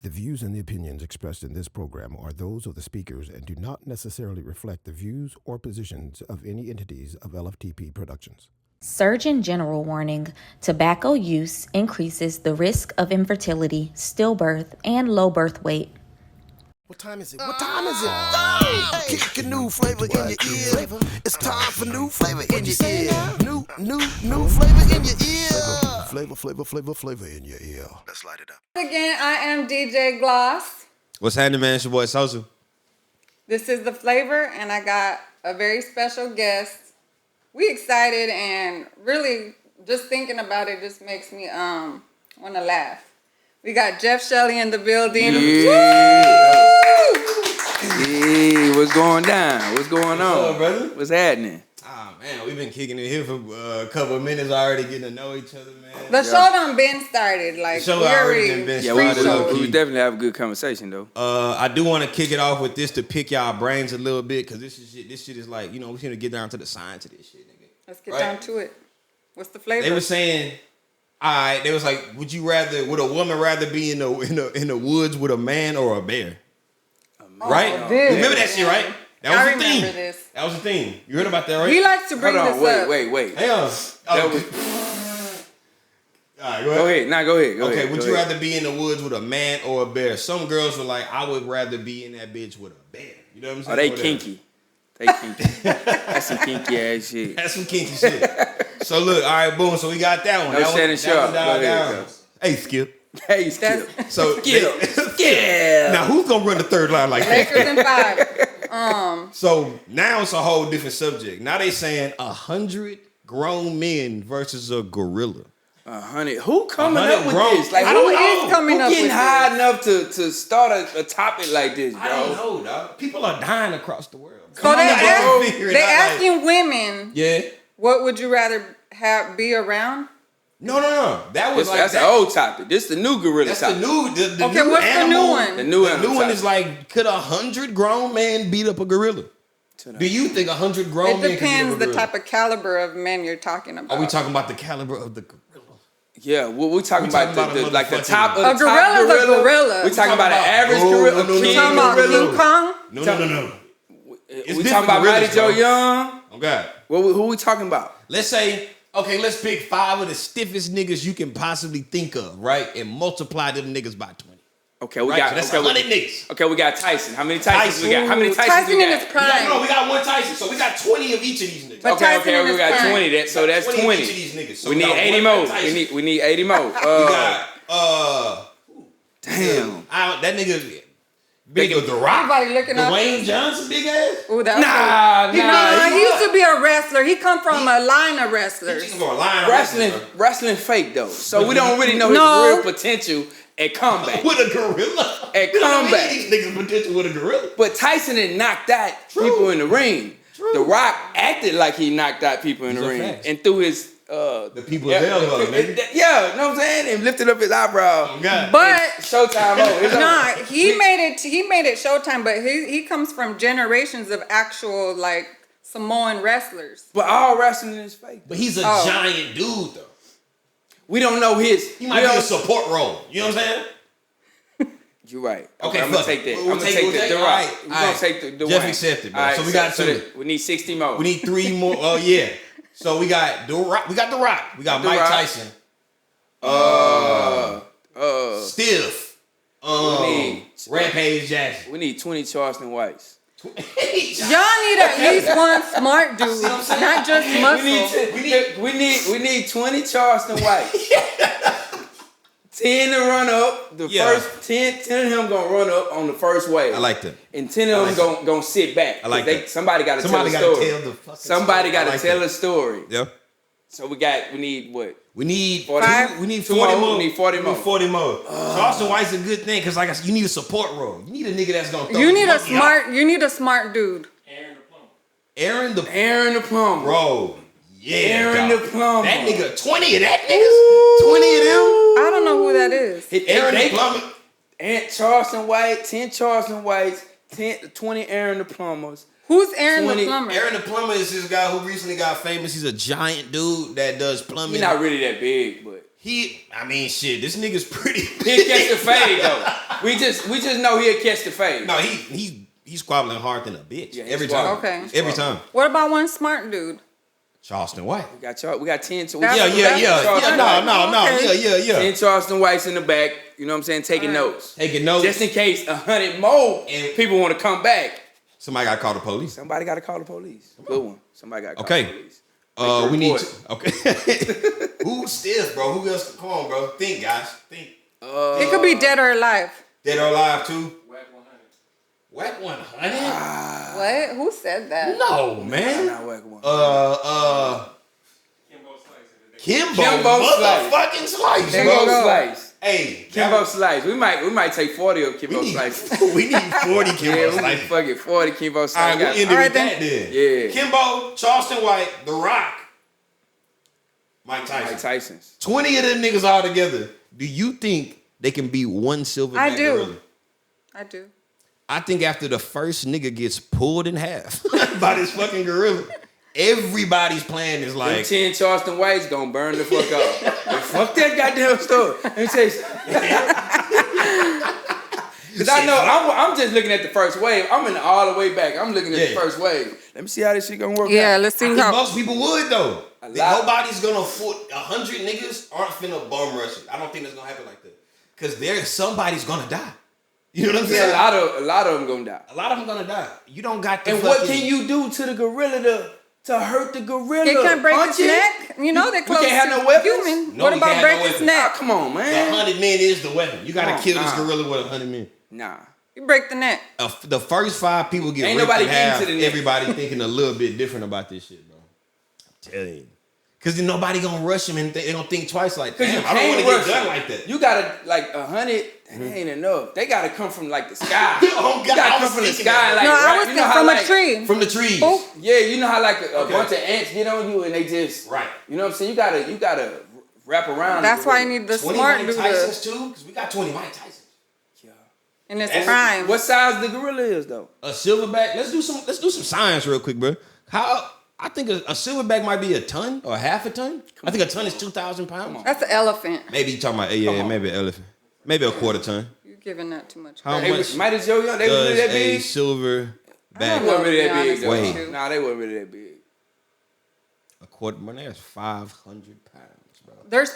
The views and the opinions expressed in this program are those of the speakers and do not necessarily reflect the views or positions of any entities of LFTP Productions. Surgeon General warning: tobacco use increases the risk of infertility, stillbirth, and low birth weight. What time is it? What time is it? Kick a new flavor in your ear. It's time for new flavor in your ear. New flavor in your ear. Flavor in your ear. Let's light it up. Again, I am DJ Gloss. What's happening, man? It's your boy Sosa. This is The Flavor, and I got a very special guest. We excited, and really just thinking about it just makes me want to laugh. We got Jeff Shelley in the building. Yeah. Hey, what's going down? What's going on? What's up, brother? What's happening? Ah, man, we've been kicking it here for a couple of minutes already, getting to know each other, man. The show done been started. Like, the show we already been Yeah, started. we definitely have a good conversation, though. I do want to kick it off with this to pick y'all brains a little bit, because this shit is like, we need to get down to the science of this shit, nigga. Let's get down to it. What's the flavor? They were saying, all right, they was like, would a woman rather be in the woods with a man or a bear? Right? Remember that shit, right? That was the theme. This. That was the theme. You heard about that, right? He likes to bring this up. Wait. Hang on. That was... All right, Go ahead. Go ahead. Would you rather be in the woods with a man or a bear? Some girls were like, I would rather be in that bitch with a bear. You know what I'm saying? Oh, they kinky. That's some kinky ass shit. That's some kinky shit. So look, all right, boom. So we got that one. No that Shannon Sharp. down. Hey, Skip. Hey, Skip. So Skip. Now who's gonna run the third line like that? Lakers in 5. So now it's a whole different subject. Now they saying 100 grown men versus a gorilla. 100. Who coming up with grown. this? Like, I don't who know. is coming who up getting with high this? enough to start a topic like this, bro? I don't know, dog. People are dying across the world. So they asking like, women, yeah. what would you rather be around? No. That was That's the old topic. This is the new gorilla That's topic. the new. The Okay, new what's animal, the new one? The new one topic. is like, could 100 grown men beat up a gorilla? Do you think 100 grown It men can beat depends up a gorilla? the type of caliber of men you're talking about. Are we talking about the caliber of the gorilla? Yeah, we're talking about the like the top of the A gorilla's top a gorilla. We're talking about an average gorilla. No, You talking about King Kong? No. We talking about Mighty Joe Young. Oh God. Who we talking about? Let's say, okay, let's pick 5 of the stiffest niggas you can possibly think of, right? And multiply them niggas by 20. Okay, we Right? got So that's okay, 100 niggas. Okay, we got Tyson. How many Tysons we got? How many Tysons Tyson we in got? his prime. We got one Tyson, so we got 20 of each of these niggas. But Tyson Okay, in we his got prime. 20. So that's 20. of each of these niggas. So We need got 80 one more. Tyson. We need 80 more. We got Damn. that nigga big as The Rock. Everybody looking up. Dwayne Johnson, big ass. Ooh, that Nah. he used to be a wrestler. He come from a line of wrestlers. He's for a line Wrestling fake though. So But we don't really know his No. real potential at comeback. with a gorilla. At We don't comeback. need these niggas potential with a gorilla. But Tyson didn't knock out people in the ring. The Rock acted like he knocked out people in the These are ring facts. and threw his The people of Delaware, nigga. yeah, know what I'm saying? And lifted up his eyebrow. Oh, God. But Showtime nah, he made it Showtime. But he comes from generations of actual like Samoan wrestlers. But all wrestling is fake. But he's a giant dude, though. We don't know his. He might be a support role. You know what I'm saying? You're right. Okay, I'm gonna fuck take it. that. We'll I'm gonna take- take we'll the take- Rock. alright, We're alright. gonna take the Jeff Wayne. accepted, bro. Alright, So we got 2. We need 60 more. We need 3 more. Oh, yeah. So we got The Rock. We got The Rock. We got The Mike Rock. Tyson. Stiff. Rampage Jackson. We need 20 Charleston Whites. Y'all need at least one smart dude, not just muscle. We need 20 Charleston Whites. 10 to run up. The first 10 of them gonna run up on the first wave. I like that. And 10 of them gonna sit back. I like that. Somebody gotta tell a story. Somebody gotta tell a story. Yeah. So we need what? We need 40 We need 2 40 more. more. We need 40 more. 40 more. Charleston White's a good thing because, like I said, you need a support role. You need a nigga that's gonna. Throw You need a his monkey off. smart. You need a smart dude. Aaron the Plumber. bro. Yeah. Aaron dog. the Plumber. That nigga. 20 of that niggas. 20 of them. I don't know who that is. Aaron the Plumber. And Charleston White, 10 Charleston Whites, 20 Aaron the Plumbers. Who's Aaron 20 the plumber? Aaron the Plumber is this guy who recently got famous. He's a giant dude that does plumbing. He's not really that big, but I mean, shit, this nigga's pretty He'll catch the fade though. We just know he'll catch the fade. No, he's squabbling hard than a bitch. Yeah, every time. Okay. Every time. What about one smart dude? Charleston White. We got 10 to Yeah. Yeah. 10 Charleston Whites in the back, you know what I'm saying, taking notes. Just in case 100 more and people want to come back. Somebody got to call the police. Somebody got to call the police. Good one. Somebody got to call the police. We need to. Okay. Who's this, bro? Who else? Come on, bro. Think, guys. Think. It could be dead or alive. Dead or alive, too? Whack 100? What? Who said that? No, man. Not Whack 100. Kimbo motherfucking Slice, Kimbo Slice. Hey, Kimbo Slice. We might take 40 of Kimbo Slice. We need 40 Kimbo Slice. Fuck it, 40 Kimbo Slice. All right, we'll end it with that then. Yeah. Kimbo, Charleston White, The Rock, Mike Tyson. 20 of them niggas all together. Do you think they can be one silverback gorilla? I do. I think after the first nigga gets pulled in half by this fucking gorilla, everybody's plan is like... 10 Charleston Whites gonna burn the fuck up. Fuck that goddamn story. Let me say because I know I'm just looking at the first wave. I'm in all the way back. I'm looking at the first wave. Let me see how this shit gonna work out. Yeah, let's see how... Most people would, though. Nobody's gonna foot 100 niggas aren't finna bum rush it. I don't think it's gonna happen like that. Because somebody's gonna die. You know what I'm saying? A lot of them gonna die. A lot of them gonna die. You don't got to. And what can you do to the gorilla to hurt the gorilla? They can't break his neck. You know they're close to have no weapons. Human. No, what about break his neck? Come on, man. The 100 men is the weapon. You gotta kill this gorilla with 100 men. Nah. You break the neck. The first 5 people get Ain't ripped nobody in half. to the neck. Everybody thinking a little bit different about this shit, bro. I'm telling you. Because then nobody gonna rush him and they don't think twice like, damn, I don't want to get done like that. You gotta, 100, that ain't enough. They gotta come from, the sky. Oh, God, you gotta come from the sky. No, I was thinking from a tree. From the trees. Oh. Yeah, you know how, a bunch of ants get on you and they just... Right. You know what I'm saying? You gotta wrap around. That's why you need the 20 smart Mike dude. Tysons, too? Because we got 20 Mike Tysons. Yeah. In its prime. What size the gorilla is, though? A silverback. Let's do some science real quick, bro. I think a silverback might be a ton or half a ton. I think a ton is 2,000 pounds. That's an elephant. Maybe you talking about maybe an elephant. Maybe a quarter ton. You're giving that too much. How credit. much Might as well, they was really that big. A silverback? They weren't really that big, though. Wait. Nah, they weren't really that big. A quarter, man, that's 500 pounds, bro. There's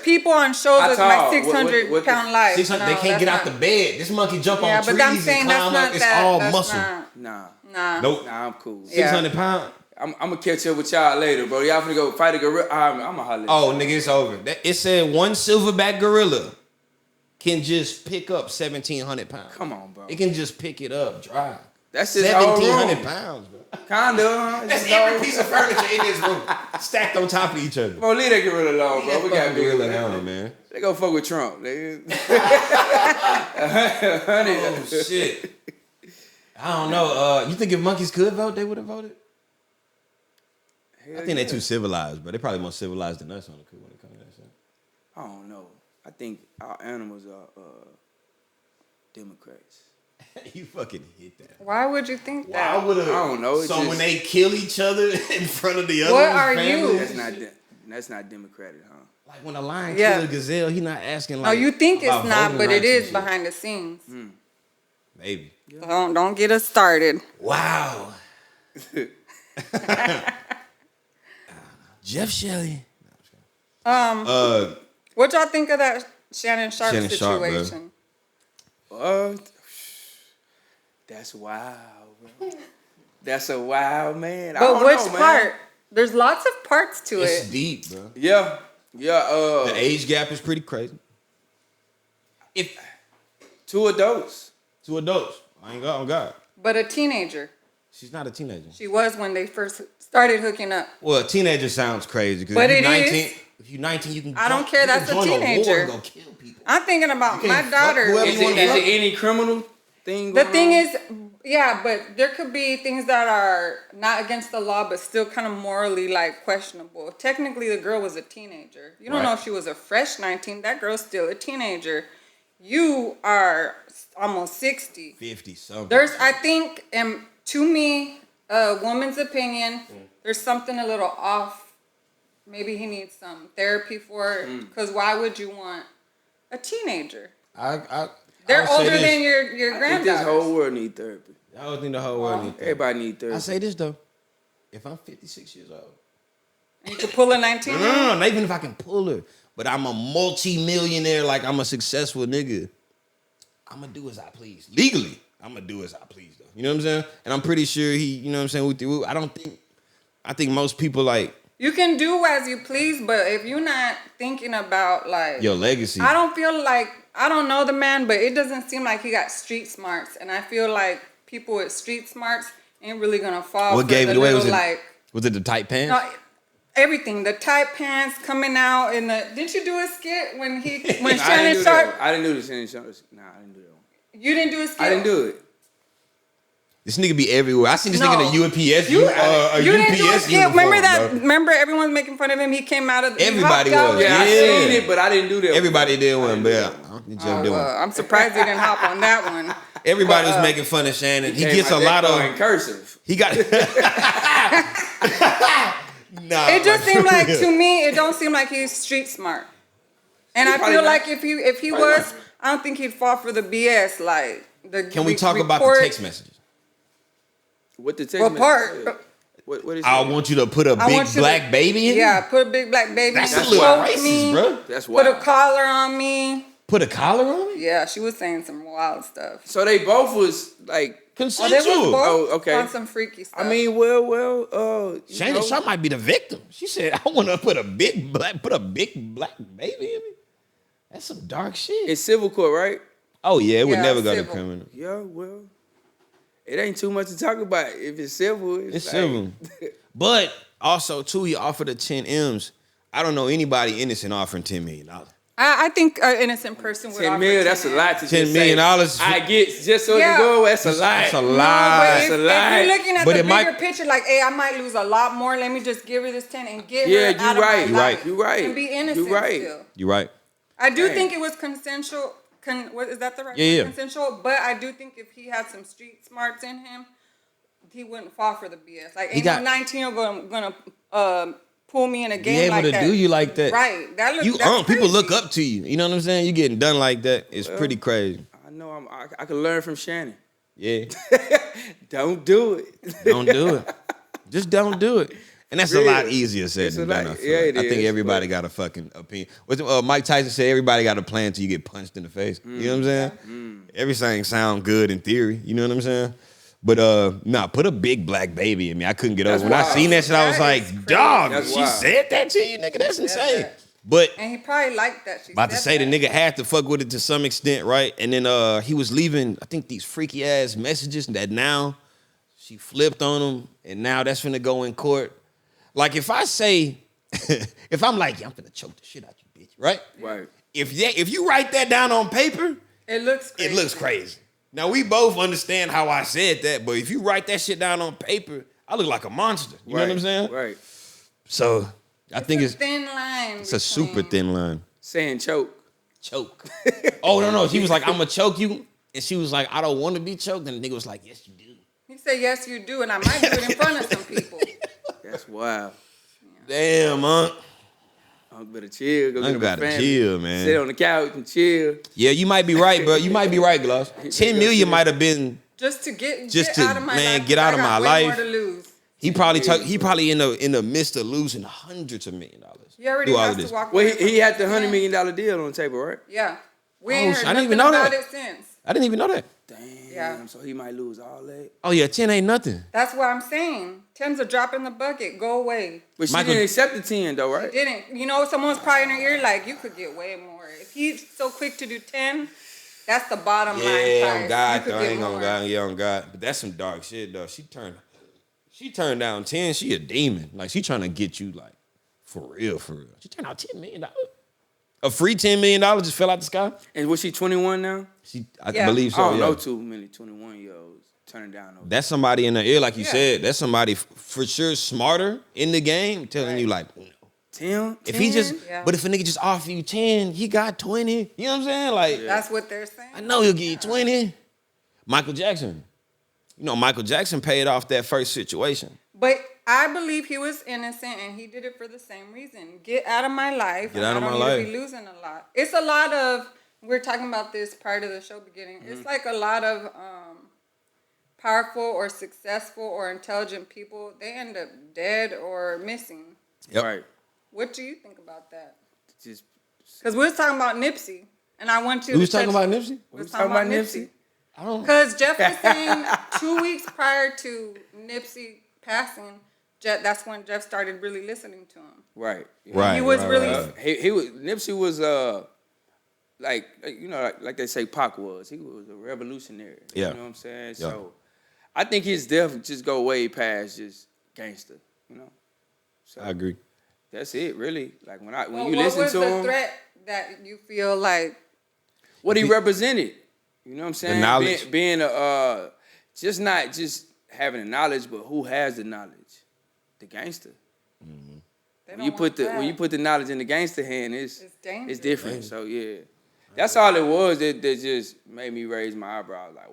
people on shows How that's tall? like 600 pound life. 600. They can't get out the bed. This monkey jump on trees but I'm saying and that's climb not up. It's that. all That's muscle. Nah. Nope. Nah, I'm cool. 600 pounds. I'm gonna catch up with y'all later, bro. Y'all finna go fight a gorilla. I'm gonna holler. Oh, nigga, it's over. It said one silverback gorilla can just pick up 1,700 pounds. Come on, bro. It can just pick it up, dry. That's just 1,700 pounds, bro. Kinda. That's every piece of furniture in this room stacked on top of each other. Bro, leave that gorilla alone, bro. We got gorilla down, man. They go fuck with Trump. Oh shit. I don't know. You think if monkeys could vote, they would have voted? I think they're too civilized, but they're probably more civilized than us when it comes to that shit. I don't know. I think our animals are Democrats. You fucking hit that. Why would you think that? Why would I don't know. So when they kill each other in front of the other What are family, you? That's not democratic, huh? Like when a lion kills a gazelle, he not asking like. No, you think it's about not, voting but it rights and is shit. behind the scenes. Maybe. Don't get us started. Wow. Jeff Shelley. What y'all think of that Shannon Sharp Shannon Sharp, bro. situation? That's wild, bro. That's a wild man. But which part? There's lots of parts to It's it. deep, bro. Yeah. The age gap is pretty crazy. If 2 adults. 2 adults, I ain't got on God. But a teenager. She's not a teenager. She was when they first started hooking up. Well, a teenager sounds crazy. But if it you're 19, is. If you're 19, you can. I don't care. That's a join teenager. war and go kill people. I'm thinking about You my can't fuck daughter. whoever Is you wanna it fuck. any criminal thing The going thing on? is, yeah, but there could be things that are not against the law, but still kind of morally like questionable. Technically, the girl was a teenager. You don't know if she was a fresh 19. That girl's still a teenager. You are almost 60. 50 something. I think, to me, a woman's opinion, there's something a little off maybe he needs some therapy for it. Because why would you want a teenager? They're older than your granddaughter. I think this whole world need therapy. I don't think the whole world need therapy. Everybody need therapy. I say this though. If I'm 56 years old. You could pull a 19? No, not even if I can pull her. But I'm a multi-millionaire, like I'm a successful nigga. I'm going to do as I please. Legally, I'm going to do as I please, though. You know what I'm saying? And I'm pretty sure he, you know what I'm saying, with you. I think most people, like... You can do as you please, but if you're not thinking about, like... Your legacy. I don't feel like... I don't know the man, but it doesn't seem like he got street smarts. And I feel like people with street smarts ain't really going to fall what for gave the it away? little, like... Was it the tight pants? No, everything. The tight pants coming out in the... Didn't you do a skit when Shannon Sharp... I didn't do the Shannon Sharp. Nah, I didn't do that one. You didn't do a skit? I didn't do it. This nigga be everywhere. I seen this nigga in the UPS. You UPS didn't do a skit. uniform, Remember that? bro. Remember everyone's making fun of him? He came out of the... Everybody was. Yeah, I seen it, but I didn't do that. Everybody did one, but I don't think Jeff did one. I'm surprised he didn't hop on that one. Everybody was making fun of Shannon. He gets a lot of... in cursive. He got... Nah, it just seemed like, to me, it don't seem like he's street smart. And I feel like if he was, I don't think he'd fall for the BS. Like the. Can we talk about the text messages? What the text what message? part? What is I it? want you to put a big black baby in. Yeah, put a big black baby. That's a little racist, me, bro. That's wild. Put a collar on me. Put a collar on me? Yeah, she was saying some wild stuff. So they both was like consensual. They was both okay. on some freaky stuff. I mean, well, Shannon Sharp might be the victim. She said, "I want to put a big black baby in me." That's some dark shit. It's civil court, right? Oh yeah, it would never go to civil. criminal. Yeah, well, it ain't too much to talk about. If it's civil, It's civil. But also too, he offered her 10 M's. I don't know anybody innocent offering $10 million. I think an innocent person would 10 offer million, that's a lot to $10 just million. say. I get just so you go. That's a lot. That's a lot. That's a lot. If you're looking at But the it bigger might- picture, like, hey, I might lose a lot more. Let me just give her this 10 and get her out of my life. You're right. And be innocent still. You're right. I do think it was consensual. What is that the right word? Yeah. Consensual. But I do think if he had some street smarts in him, he wouldn't fall for the BS. Like, ain't no 19-year-old gonna pull me in a game like that. Be able to do you like that. Right. That's People crazy. look up to you. You know what I'm saying? You getting done like that. It's pretty crazy. I know. I can learn from Shannon. Yeah. Don't do it. Don't do it. Just don't do it. And that's a lot easier said than done. I think everybody got a fucking opinion. Mike Tyson said everybody got a plan until you get punched in the face. You know what I'm saying? Everything sound good in theory. You know what I'm saying? But put a big black baby in me. I couldn't get over. When I seen that shit, I was like, dog, she said that to you, nigga. That's insane. But and he probably liked that. About to say the nigga had to fuck with it to some extent, right? And then he was leaving, I think, these freaky ass messages that now she flipped on him, and now that's finna go in court. Like if I say, if I'm like, yeah, I'm finna choke the shit out you, bitch, right? Right. If you write that down on paper, it looks crazy. Now we both understand how I said that, but if you write that shit down on paper, I look like a monster. You know what I'm saying? Right. So I think it's a thin line. It's a super thin line. Saying choke. Choke. Oh no. She was like, I'm gonna choke you. And she was like, I don't want to be choked. And the nigga was like, yes, you do. He said, yes, you do. And I might do it in front of some people. That's wild. Damn, Unc. Unc better chill. Go Unc gotta chill, man. Sit on the couch and chill. Yeah, you might be right, bro. You might be right, Gloss. 10 million might have been just to get out of my life. Get out of my life. More to lose. He probably in the midst of losing hundreds of $1 million. He already has to walk away. Well, he had the $100 million deal on the table, right? Yeah. We ain't heard I didn't even nothing know about that. it since. I didn't even know that. Damn. Yeah. So he might lose all that. Oh yeah, 10 ain't nothing. That's what I'm saying. 10's a drop in the bucket. Go away. But she didn't accept the 10 though, right? She didn't. You know, someone's probably in her ear like, you could get way more. If he's so quick to do 10, that's the bottom line. Yeah, on God though. I ain't gonna God. Yeah, on God. But that's some dark shit though. She turned down 10. She a demon. Like she trying to get you like for real. She turned out $10 million. A free $10 million just fell out the sky. And was she 21 now? I believe so. I don't know too many 21-year-olds turning down. That's somebody in the ear, like you said. That's somebody for sure smarter in the game, telling you like, no. 10. If he just, but if a nigga just offer you 10, he got 20. You know what I'm saying? Like that's what they're saying. I know he'll give you 20. Michael Jackson. You know, Michael Jackson paid off that first situation. But I believe he was innocent and he did it for the same reason. Get out of my life. Get out of my life. I don't need to be losing a lot. It's a lot of, we're talking about this prior to the show beginning. Mm-hmm. It's like a lot of powerful or successful or intelligent people, they end up dead or missing. Yep. Right. What do you think about that? Just because we was talking about Nipsey, and I want you. We was talking about Nipsey. We was talking about Nipsey. I don't. Because Jeff was saying 2 weeks prior to Nipsey passing, that's when Jeff started really listening to him. Right. Yeah. Right. He was really. He was Nipsey was like you know like they say Pac was. He was a revolutionary. Yeah. You know what I'm saying? Yeah. So I think his death just go way past just gangster. You know. So I agree. That's it, really. Like when you what listen was to the him, threat that you feel like? What he represented. You know what I'm saying? The knowledge. Being just not just having the knowledge, but who has the knowledge? The gangster. Mm-hmm. When you put the knowledge in the gangster hand, it's different. Right. So yeah, that's all it was. That just made me raise my eyebrows. Like,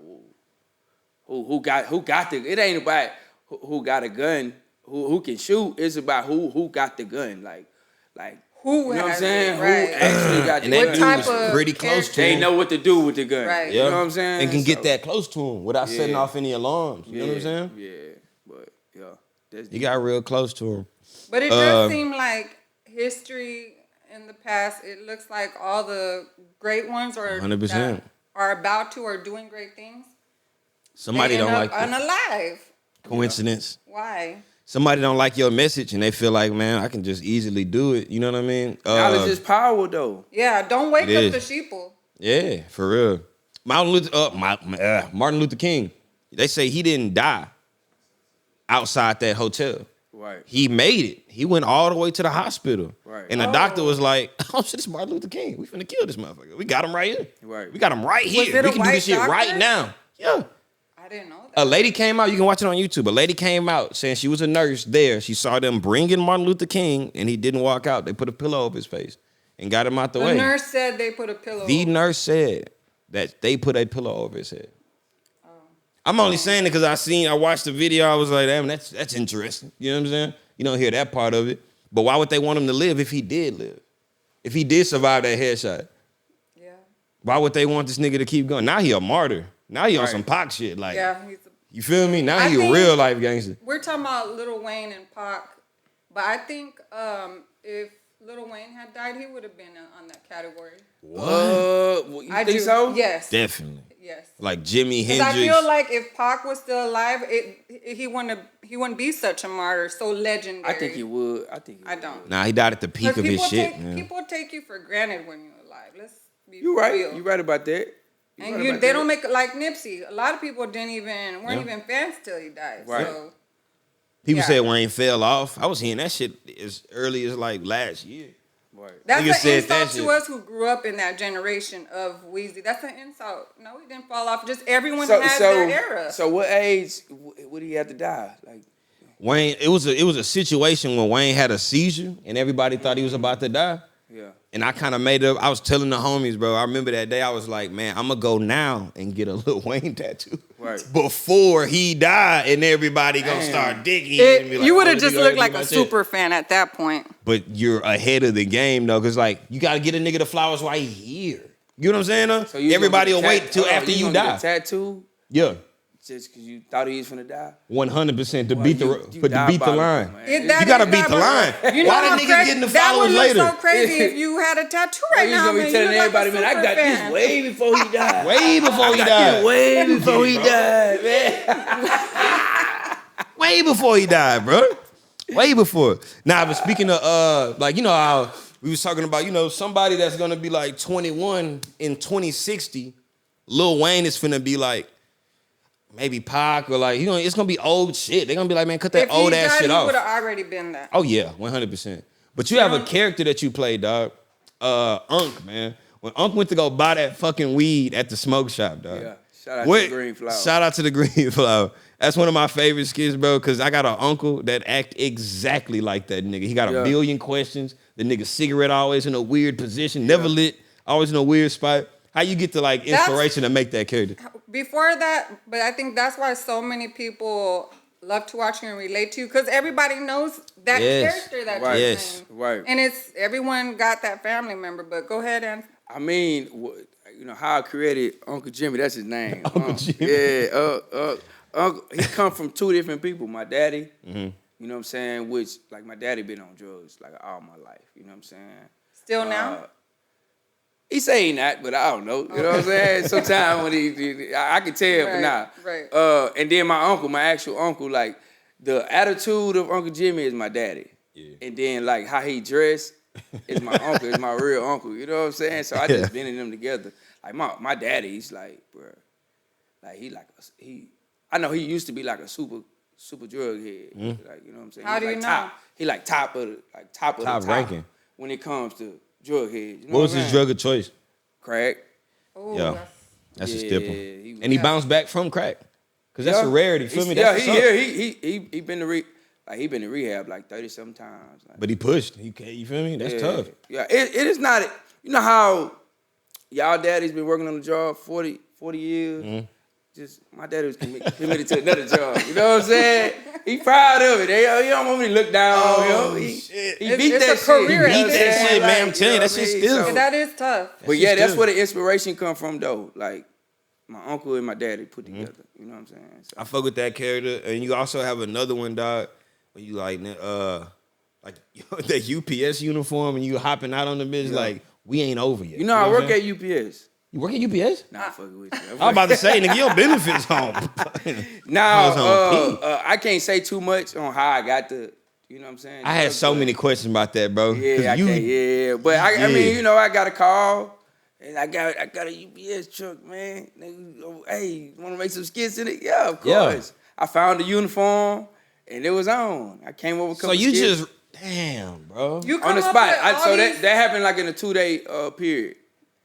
whoa, who got the? It ain't about who got a gun, who can shoot. It's about who got the gun. Like who, you know what I'm has saying? it, right. Who actually got the And gun? that dude was pretty close to him. They know what to do with the gun. Right. You know what I'm saying? And can get that close to him without setting off any alarms. You know what I'm saying? Yeah, but that's You got real close to him. But it does seem like history in the past, it looks like all the great ones are 100%. are about to or doing great things. Somebody they end don't up like that. unalive. Coincidence. Why? Somebody don't like your message and they feel like, man, I can just easily do it. You know what I mean? knowledge is power, though. Yeah, don't wake It up is. the sheeple. Yeah, for real. Martin Luther King, they say he didn't die outside that hotel. Right. He made it. He went all the way to the hospital. Right. And the doctor was like, oh shit, this is Martin Luther King. We finna kill this motherfucker. We got him right here. Right. We got him right here. it We a can do this white shit right doctor? now. Yeah. I didn't know that. A lady came out, you can watch it on YouTube. A lady came out saying she was a nurse there. She saw them bring in Martin Luther King and he didn't walk out. They put a pillow over his face and got him out the way. The nurse said they put a pillow. The nurse said that they put a pillow over his head. I'm only saying it because I watched the video. I was like, damn, that's interesting. You know what I'm saying? You don't hear that part of it. But why would they want him to live if he did live? If he did survive that headshot? Yeah. Why would they want this nigga to keep going? Now he a martyr. Now he on some Pac shit. Like, Yeah. you feel me? Now I he a think- real life gangster. We're talking about Lil Wayne and Pac, but I think if Lil Wayne had died, he would have been on that category. You think so? Yes. Definitely. Yes. Like Jimi Because I Hendrix. feel like if Pac was still alive, he wouldn't be such a martyr, so legendary. I think he would. I don't. Nah, he died at the peak of his shit, take, man. people take you for granted when you're alive. Let's be You right. real. You right about that. And they don't make it like Nipsey. A lot of people weren't even fans till he died. Right. So People said Wayne fell off. I was hearing that shit as early as like last year. Right. that's Niggas an said insult that to shit. us who grew up in that generation of Weezy. That's an insult. No, he didn't fall off. Just everyone has their era. So what age would he have to die? Like Wayne, it was a situation when Wayne had a seizure and everybody thought he was about to die. yeah. And I kind of made up. I was telling the homies, bro. I remember that day. I was like, man, I'm gonna go now and get a Lil Wayne tattoo. Right. Before he died, and everybody gonna start digging. and be like, You would oh, have this just nigga looked already like did a my shit. super fan at that point. But you're ahead of the game though, cause like you gotta get a nigga the flowers while he here. You know what I'm saying? Though? So you Everybody will gonna get wait till after you gonna die. get a tattoo Yeah, just because you thought he was finna die. 100% to Boy, beat you to beat the diabolical, line. man. You gotta beat the line. You know Why how the nigga getting the that followers would look later? so crazy if you had a tattoo right He's now. gonna be man. telling You look like everybody, a man, I got super fan. this way before he died. Way before he I got died. this way before he died, man. Way before he died, bro. Way before. Now, but speaking of, like, you know how we was talking about, you know, somebody that's gonna be like 21 in 2060, Lil Wayne is finna be like, maybe Pac or like, you know, it's gonna be old shit. They're gonna be like, man, cut that If old he ass died, shit he off. would have already been that. Oh yeah, 100%. But you have a character that you play, dog. Unc, man. When Unc went to go buy that fucking weed at the smoke shop, dog. Yeah. Shout out to the Green Flower. Shout out to the Green Flower. That's one of my favorite skits, bro, because I got an uncle that act exactly like that nigga. He got a billion questions. The nigga cigarette always in a weird position, never lit, always in a weird spot. How you get to like inspiration to make that character? Before that, but I think that's why so many people love to watch and relate to, because everybody knows that character that you're playing. Right. And it's everyone got that family member. But go ahead and. I mean, you know how I created Uncle Jimmy. That's his name. Uncle Jimmy. Yeah. Uncle. He come from two different people. My daddy. You know what I'm saying? Which like my daddy been on drugs like all my life. You know what I'm saying? Still now. He say he not, but I don't know. You know what I'm saying? Sometimes when I can tell, but nah. Right. And then my uncle, my actual uncle, like the attitude of Uncle Jimmy is my daddy. Yeah. And then like how he dressed is my uncle, is my real uncle. You know what I'm saying? So I just been in them together. Like my daddy, he's like, bro, like I know he used to be like a super drug head. Like, you know what I'm saying? How do you know? He like top of the top ranking when it comes to drug heads. You know what was his drug of choice? Crack. Ooh, Yeah, that's a staple. And he bounced back from crack, cause that's a rarity. Feel me? That's he been to rehab like 30-something times. Like, but he pushed. You feel me? That's tough. Yeah, it is not. You know how y'all daddy's been working on the job 40 years. Just my daddy was committed to another job. You know what I'm saying? He proud of it. He don't want me to look down on him. Shit. He beat that shit. Career He beat that shit, man. I'm telling you, that shit's still. And that is tough. But yeah, that's where the inspiration come from, though. Like my uncle and my daddy put together. You know what I'm saying? So. I fuck with that character, and you also have another one, dog. Where you like that UPS uniform, and you hopping out on the bitch like we ain't over yet. You know, I work at UPS. You work at UPS? Nah, I fucking with you. I'm about to say, nigga, your benefits home. I can't say too much on how I got the, you know what I'm saying? I had so many questions about that, bro. Yeah, But I mean, you know, I got a call, and I got a UPS truck, man. Nigga, hey, want to make some skits in it? Yeah, of course. I found the uniform, and it was on. I came over a couple skits. just, damn, bro. You on the spot. So that happened like in a 2-day period.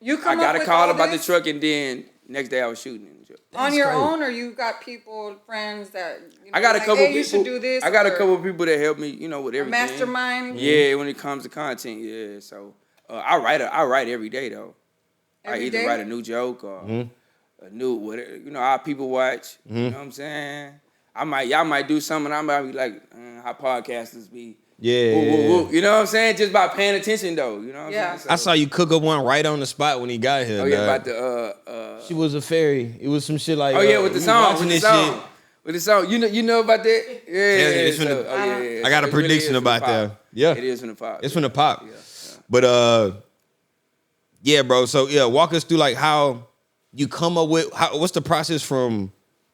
I got a call about the truck, and then next day I was shooting in the truck. On your own, or you got people, friends that I got a couple people. You should do this. I got a couple people that help me, you know, with everything. Mastermind. Yeah, when it comes to content, yeah. So I write every day though. I either write a new joke or a new whatever. You know how people watch. You know what I'm saying? Y'all might do something. I might be like, how podcasters be. Yeah. Woo. You know what I'm saying? Just by paying attention though. You know what I'm saying? So, I saw you cook up one right on the spot when he got here. Oh yeah, about the She was a fairy. It was some shit like with the song. With the song. You know about that? Yeah. I got a prediction about that. Yeah. It is from the pop. It's from the pop. Yeah. But yeah, bro. So yeah, walk us through like how you come up with what's the process from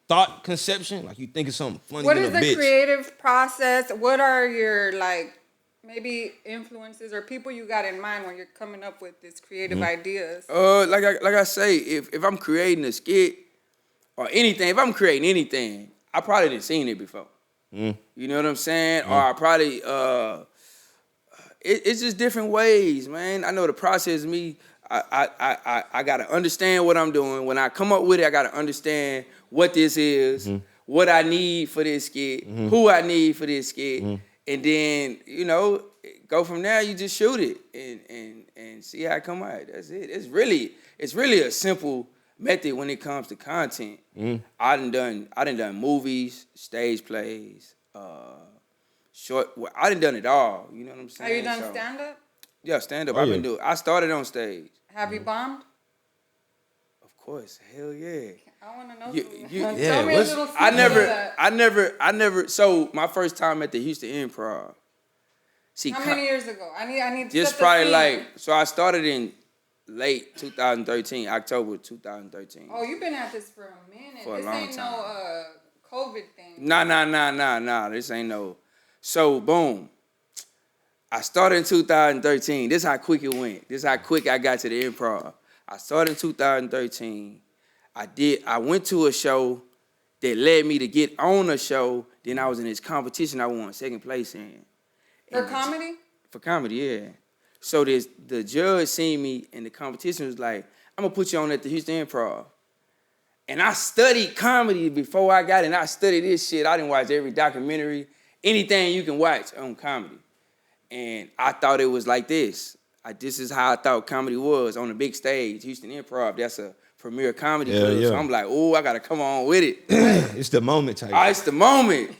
thought conception? Like you think of something funny. What is the creative process? What are your like maybe influences or people you got in mind when you're coming up with these creative ideas? Like I say, if I'm creating a skit or anything, if I'm creating anything, I probably didn't seen it before. You know what I'm saying? Or I probably it's just different ways, man. I know the process. Me, I gotta understand what I'm doing. When I come up with it, I gotta understand what this is, what I need for this skit, who I need for this skit, and then, you know, go from there. You just shoot it and see how it come out. That's it. It's really a simple method when it comes to content. I done done movies, stage plays, short. I done it all. You know what I'm saying? Have you done stand up? Yeah, stand up. I've been doing. I started on stage. Have you bombed? Of course, hell yeah. I want to know. Tell me a little. I never. So my first time at the Houston Improv. See, how many years ago? I need. Just probably like. So I started in late 2013, October 2013. Oh, you've been at this for a minute. For a long time. This ain't no COVID thing. Nah. This ain't no. So boom. I started in 2013. This is how quick it went. This is how quick I got to the Improv. I started in 2013. I went to a show that led me to get on a show. Then I was in this competition I won second place in. For comedy? For comedy, yeah. So the judge seen me in the competition was like, I'm going to put you on at the Houston Improv. And I studied comedy before I got in. I studied this shit. I didn't watch every documentary, anything you can watch on comedy. And I thought it was like this. This is how I thought comedy was on the big stage, Houston Improv. That's a premier comedy club. Yeah. So I'm like, oh, I got to come on with it. It's the moment type. It's the moment.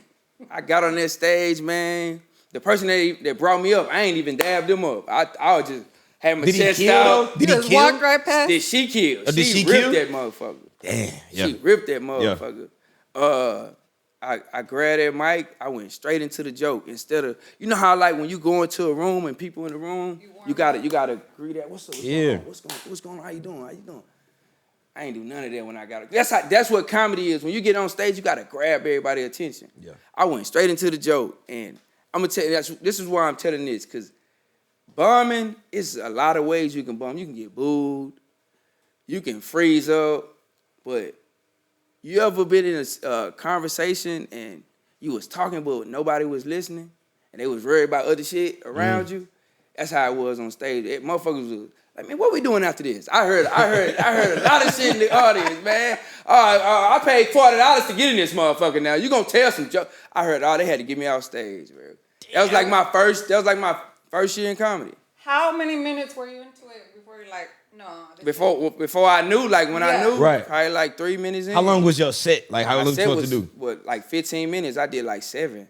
I got on that stage, man. The person that brought me up, I ain't even dabbed them up. I was just had my chest out. Did he kill? Walked right past? Did she kill? Did she ripped kill? that motherfucker. Damn. Yeah. She ripped that motherfucker. Yeah. I grabbed that mic. I went straight into the joke instead of, you know how like when you go into a room and people in the room, you gotta greet that. What's up? What's going on? How you doing? I ain't do none of that when I got it. That's what comedy is. When you get on stage, you gotta grab everybody's attention. Yeah. I went straight into the joke, and I'm gonna tell you this is why I'm telling this, because bombing is a lot of ways you can bomb. You can get booed, you can freeze up, but you ever been in a conversation and you was talking but nobody was listening and they was worried about other shit around you? That's how it was on stage. Motherfuckers was like, man, what we doing after this? I heard a lot of shit in the audience, man. I paid $40 to get in this motherfucker now. You gonna tell some jokes. I heard they had to get me off stage, bro. That was like my first year in comedy. How many minutes were you into it before you're like, no? Before I knew, like when I knew, right. Probably like 3 minutes in. How long was your set? Like how long was you supposed to do? What, like 15 minutes? I did like 7.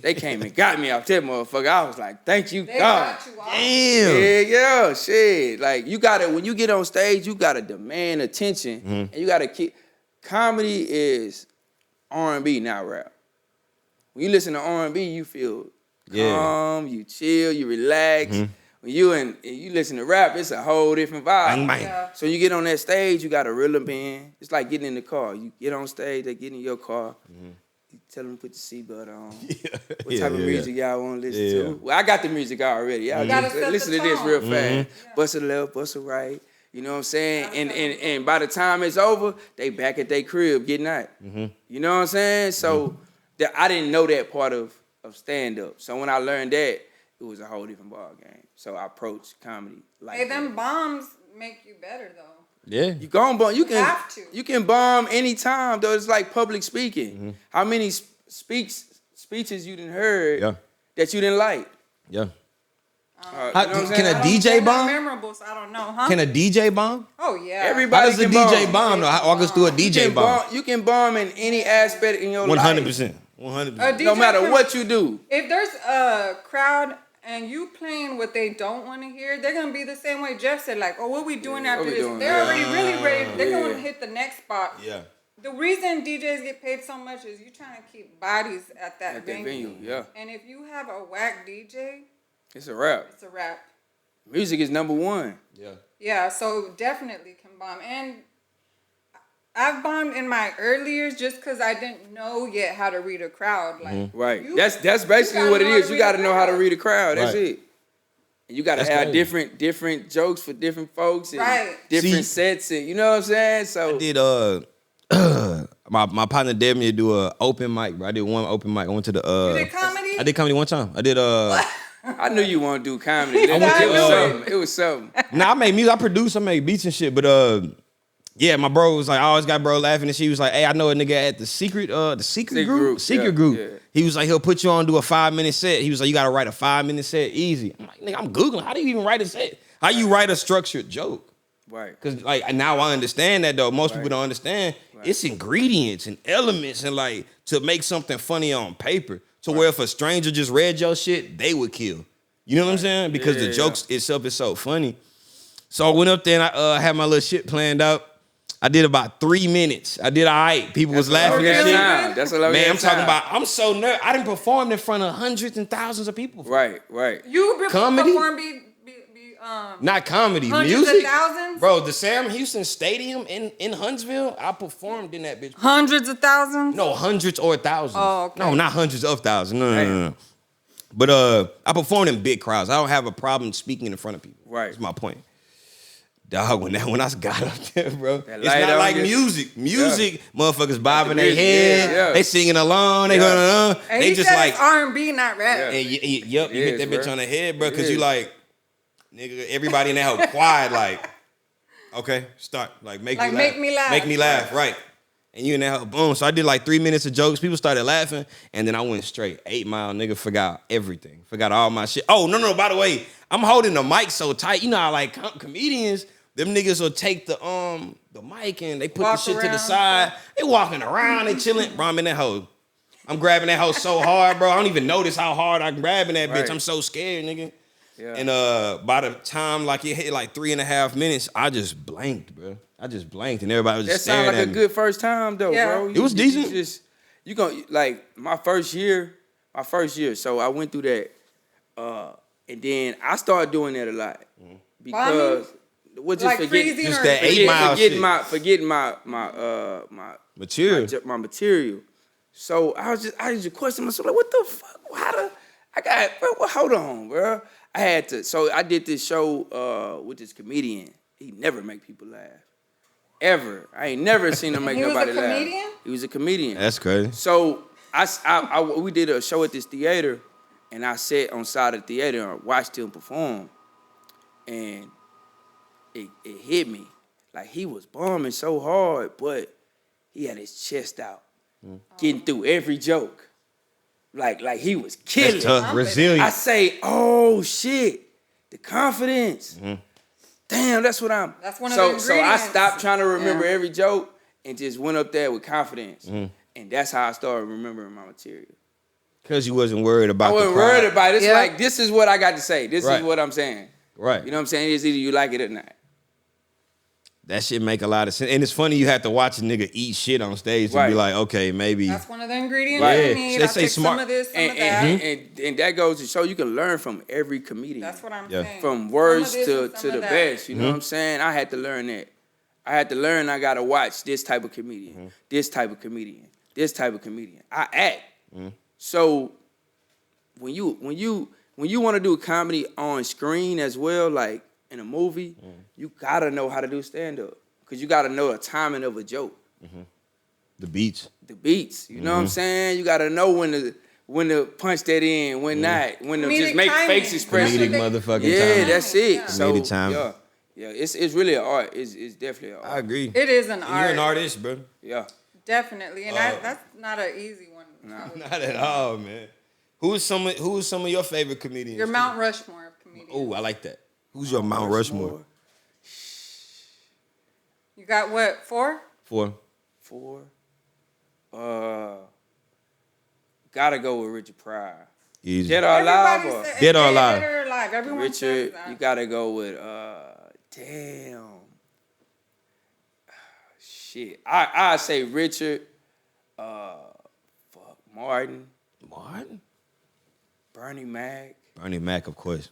They came and got me off that motherfucker. I was like, thank you, they God. Got you off. Damn. Yeah, shit. Like when you get on stage, you gotta demand attention, and you gotta keep. Comedy is R&B, not rap. When you listen to R&B, you feel calm, you chill, you relax. When you listen to rap, it's a whole different vibe. Yeah. So you get on that stage, you gotta reel them in. It's like getting in the car. You get on stage, they get in your car. You tell them to put the seatbelt on. What type of music y'all want to listen to? Well, I got the music already. Y'all listen to this real fast. Yeah. Bust a left, bust a right. You know what I'm saying? And by the time it's over, they back at their crib getting out. You know what I'm saying? So I didn't know that part of stand-up. So when I learned that, it was a whole different ball game. So I approached comedy like that. Hey, them bombs make you better though. Yeah. You gon' bomb. You have to. You can bomb anytime though. It's like public speaking. How many speeches you done heard that you didn't like? Yeah. Can a DJ bomb? Memorable, so I don't know, huh? Can a DJ bomb? Oh yeah. Everybody How does a DJ bomb? Walk us through a DJ bomb. You can bomb in any aspect in your life. 100%. 100%. No matter what you do. If there's a crowd and you playing what they don't want to hear, they're gonna be the same way Jeff said. Like, oh, what we doing after this? They're already really ready. They're gonna hit the next spot. Yeah. The reason DJs get paid so much is you trying to keep bodies at that venue. Yeah. And if you have a whack DJ, it's a wrap. It's a wrap. Music is number one. Yeah. Yeah, so definitely can bomb. And I've bombed in my early years just because I didn't know yet how to read a crowd. Like, right. That's basically what it is. You got to know how to read a crowd. That's it. And you got to have different jokes for different folks and different sets. And you know what I'm saying? So I did my partner dared me to do an open mic, bro. I did one open mic. I went to the You did comedy? I did comedy one time. I did I knew you want to do comedy. It was something. Nah, I made music. I produce. I made beats and shit. But yeah, my bro was like, I always got bro laughing, and she was like, "Hey, I know a nigga at the secret group. Yeah. He was like, he'll put you on, do a 5-minute set. He was like, you gotta write a 5-minute set easy. I'm like, nigga, I'm googling. How do you even write a set? How you write a structured joke? Right. Because like now I understand that though. Most people don't understand. It's ingredients and elements and like to make something funny on paper. To where if a stranger just read your shit, they would kill. You know what I'm saying? Because the jokes itself is so funny. So I went up there and I had my little shit planned out. I did about 3 minutes. I did all right. People was laughing at shit. That's a Man, I'm talking about, I'm so nervous. I didn't perform in front of hundreds and thousands of people. Right. You comedy? Not comedy, hundreds music. Of thousands? Bro, the Sam Houston Stadium in Huntsville, I performed in that bitch. Hundreds of thousands? No, hundreds or thousands. Oh, okay. No, not hundreds of thousands. No. But I performed in big crowds. I don't have a problem speaking in front of people. Right. That's my point. Dog, when I got up there, bro, it's not like music. Music, motherfuckers bobbing their head. They singing along. They going, and they he just said like it's R&B, not rap. And you hit that bitch on the head, bro, because you like, nigga, everybody in that hoe quiet, like, okay, start, like make me laugh, right? And you in that hoe, boom. So I did like 3 minutes of jokes. People started laughing, and then I went straight 8 Mile. Nigga, forgot everything, forgot all my shit. Oh no, by the way, I'm holding the mic so tight. You know how like comedians. Them niggas will take the mic and they put the shit to the side. They walking around, they chilling. Bro, I'm in that hoe. I'm grabbing that hoe so hard, bro. I don't even notice how hard I'm grabbing that bitch. Right. I'm so scared, nigga. Yeah. And by the time like it hit like 3.5 minutes, I just blanked, bro. I just blanked, and everybody was just staring That sounds like at a me. good first time though, bro. It was decent. You gonna like my first year. So I went through that, and then I started doing that a lot because just like forgetting freezing just or that 8 mile shit. forgetting my Material. my material. So I just questioned myself like, what the fuck? Bro, hold on, bro. I had to. So I did this show with this comedian. He never make people laugh. Ever. I ain't never seen him make nobody laugh. Comedian? He was a comedian. That's crazy. So we did a show at this theater, and I sat on side of the theater and watched him perform, and it hit me like he was bombing so hard, but he had his chest out, getting through every joke, like he was killing. That's tough. Resilient. I say, oh shit, the confidence. Mm-hmm. Damn, that's what I'm. That's one of so, the So I ingredients. stopped trying to remember every joke and just went up there with confidence. Mm-hmm. And that's how I started remembering my material. Because you wasn't worried about I wasn't the crowd. worried about it. It's Yeah. like, this is what I got to say. This Right. is what I'm saying. Right. You know what I'm saying? It's either you like it or not. That shit make a lot of sense. And it's funny you have to watch a nigga eat shit on stage to Right. be like, okay, maybe. That's one of the ingredients Right. you need. They I'll say take smart. some of this, some of that. And that goes to show you can learn from every comedian. That's what I'm Yeah. saying. From words Some of this to and some the of that. best. You know what I'm saying? I had to learn that. I had to learn I got to watch this type of comedian, this type of comedian, this type of comedian. I act. So when you want to do comedy on screen as well, like in a movie, you got to know how to do stand-up. Because you got to know the timing of a joke. The beats. The beats. You know what I'm saying? You got to know when to punch that in, when not, when to Comedic just make timing. face expressions. Comedic motherfucking Yeah, time. that's it. Yeah. So, Comedic timing. yeah, it's really an art. It's definitely an art. I agree. It is an And art. you're an artist, bro. Yeah. Definitely. And that's not an easy one. Not at all, man. Who is some of your favorite comedians? Your Mount Rushmore of comedians. Oh, I like that. Who's your Mount Rushmore? You got what, 4? 4. 4. Gotta go with Richard Pryor. Easy. Dead or alive? Everybody Or said- Dead or alive? Dead or alive. Everyone Richard, says that. you gotta go with damn. Shit. I say Richard, Martin, Martin? Bernie Mac. Bernie Mac, of course.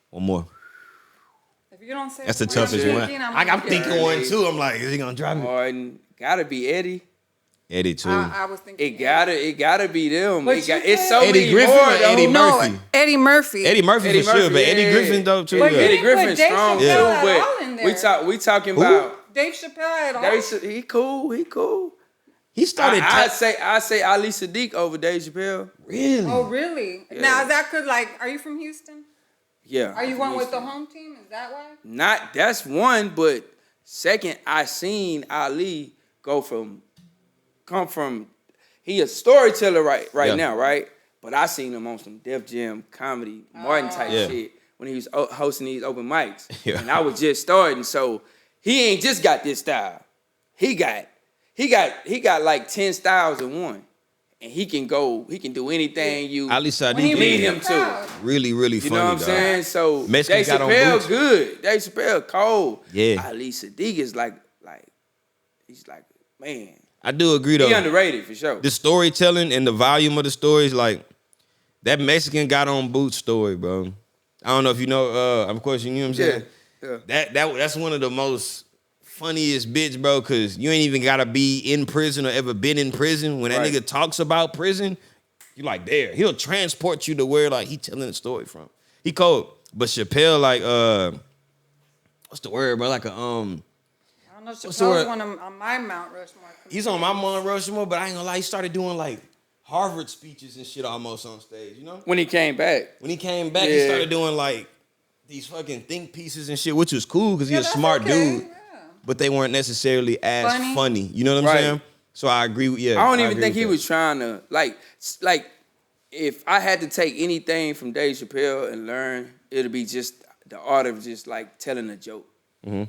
One more. If you don't say That's the one, I'm toughest one. thinking, I'm thinking one too. I'm like, is he gonna drop me? Martin. Gotta be Eddie. Eddie too. I was thinking. It gotta be them. But It's you so said- Eddie many Griffin more, or though. Eddie No, Murphy? Eddie Murphy. Eddie Murphy Eddie for sure, Murphy, but Eddie yeah. Griffin dope too. But yeah. you Eddie didn't put Griffin's Dave strong Chappelle too, at all in there. we talking about Dave Chappelle at all. he cool. He started. I say Ali Sadiq over Dave Chappelle. Really? Oh, really? Now, is that because, like, are you from Houston? Yeah. Are you one with the home team? Is that why? Not that's one, but second, I seen Ali come from. He a storyteller right Yeah. now, right? But I seen him on some Def Jam comedy, Martin type Yeah. shit when he was hosting these open mics, Yeah. and I was just starting. So he ain't just got this style. He got like 10 styles in one, and he can do anything you Ali When he Sadiq need made him the to. crowd. really You funny. know what I'm dog. saying? So Mexican Dave got on Chappelle boots. good. Dave Chappelle cold. Yeah. Ali Sadiq is like he's like, man. I do agree though. He underrated for sure. The storytelling and the volume of the stories, like that Mexican got on boots story, bro. I don't know if you know. Of course, you know what I'm saying. Yeah. That's one of the most funniest bits, bro. Cause you ain't even gotta be in prison or ever been in prison. When that Right. nigga talks about prison, you like there. He'll transport you to where like he telling the story from. He cold, but Chappelle like what's the word, bro? Like a I don't know. What's the Chappelle's word? one of my Mount Rushmore. He's on my Mount Rushmore, but I ain't gonna lie, he started doing like Harvard speeches and shit almost on stage, you know? When he came back. When he came back, he Yeah. started doing like these fucking think pieces and shit, which was cool because he's a that's smart okay, dude, yeah. but they weren't necessarily as Funny. funny. You know what I'm Right. saying? So I agree with, I don't even agree think with he that. was trying to like if I had to take anything from Dave Chappelle and learn, it'd be just the art of just like telling a joke. Mm-hmm.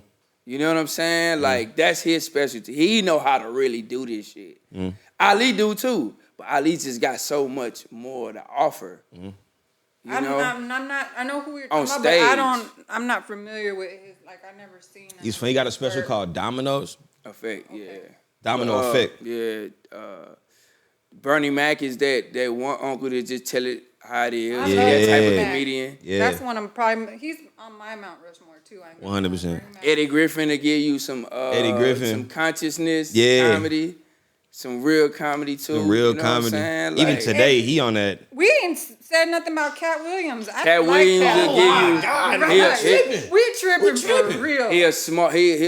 You know what I'm saying? Like that's his specialty. He know how to really do this shit. Mm-hmm. Ali do too, But Ali just got so much more to offer. Mm-hmm. I'm not. I know who you're on talking stage. about, but I'm not familiar with his. Like I never seen. He got a special called Dominoes. Effect, Okay. yeah. Domino Effect. Yeah. Bernie Mac is that one uncle that just tell it how it is. I That type of Mac. comedian. Yeah. That's one I'm probably. He's on my Mount Rushmore too. 100%. Eddie Griffin to give you some some consciousness comedy. Some real comedy too. Some real you know comedy. What I'm saying? Even today, he on that. We ain't said nothing about Cat Williams. Cat Williams will give you. We tripping for real. He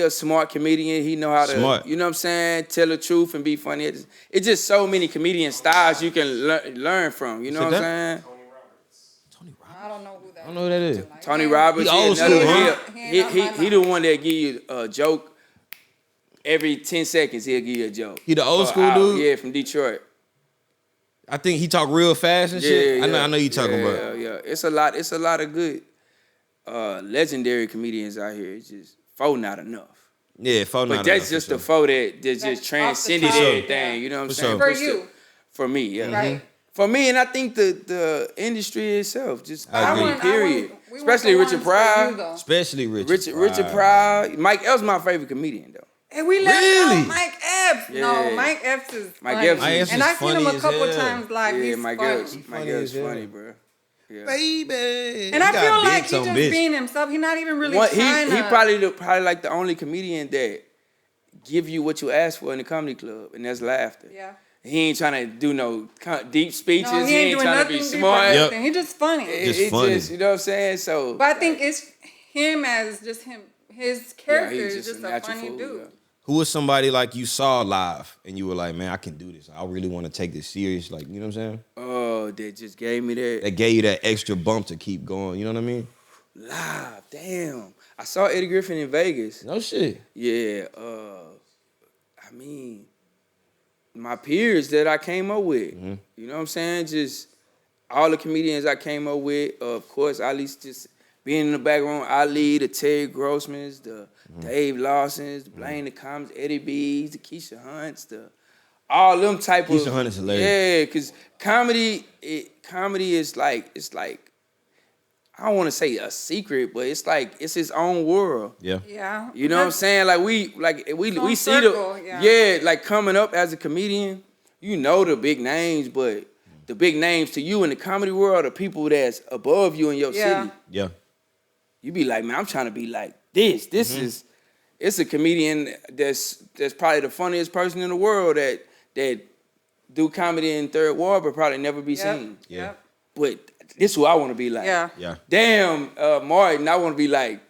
a smart comedian. He know how to, Smart. you know what I'm saying, tell the truth and be funny. It's just so many comedian styles you can learn from. You know what I'm saying? I don't know who that. I don't know who that is. Tony Roberts. He old school, huh? He the one that give you a joke. Every 10 seconds, he'll give you a joke. He the old school dude? Yeah, from Detroit. I think he talk real fast and shit. Yeah. I know you talking about. Yeah. It's a lot of good legendary comedians out here. It's just not enough. Yeah, not enough. But that's just the that just transcended everything. Yeah. You know what I'm saying? For you. For me, yeah. Right. For me, and I think the industry itself, just period. Especially Richard Pryor. Especially Richard Pryor. Mike Epps my favorite comedian, though. And we left Really? out Mike Epps. Yeah. No, Mike Epps is funny. Mike Epps and I've seen him funny a couple as hell. times live. Yeah, He's Mike funny. Epps. Mike Epps funny, bro. Yeah. Baby. And I feel like he's some just bitch. being himself. He's not even really He trying to. probably like the only comedian that give you what you ask for in the comedy club, and that's laughter. Yeah. He ain't trying to do no deep speeches. No, he ain't doing trying to be nothing smart. Yep. He's just funny. Just funny. You know what I'm saying? So, But I think it's him as just him. His character he's is just a natural funny fool, dude. yeah. Who was somebody like you saw live and you were like, man, I can do this. I really want to take this serious. Like, you know what I'm saying? Oh, they just gave me that. That gave you that extra bump to keep going. You know what I mean? Live, damn. I saw Eddie Griffin in Vegas. No shit. Yeah. I mean, my peers that I came up with. Mm-hmm. You know what I'm saying? Just all the comedians I came up with. Of course, at least just being in the background. Ali, the Terry Grossmans, the Dave Lawsons, the Blaine the Commons, Eddie B's, the Keisha Hunts, all them type of. Keisha Hunt is hilarious. Yeah, because comedy is like, it's like, I don't want to say a secret, but it's like it's its own world. Yeah. Yeah. You know what I'm saying? Like we see circle, like coming up as a comedian, you know the big names, but the big names to you in the comedy world are people that's above you in your city. Yeah. You be like, man, I'm trying to be like this. This is it's a comedian that's probably the funniest person in the world that do comedy in Third Ward but probably never be seen. Yeah. But this is who I want to be like. Yeah. Yeah. Damn, Martin, I want to be like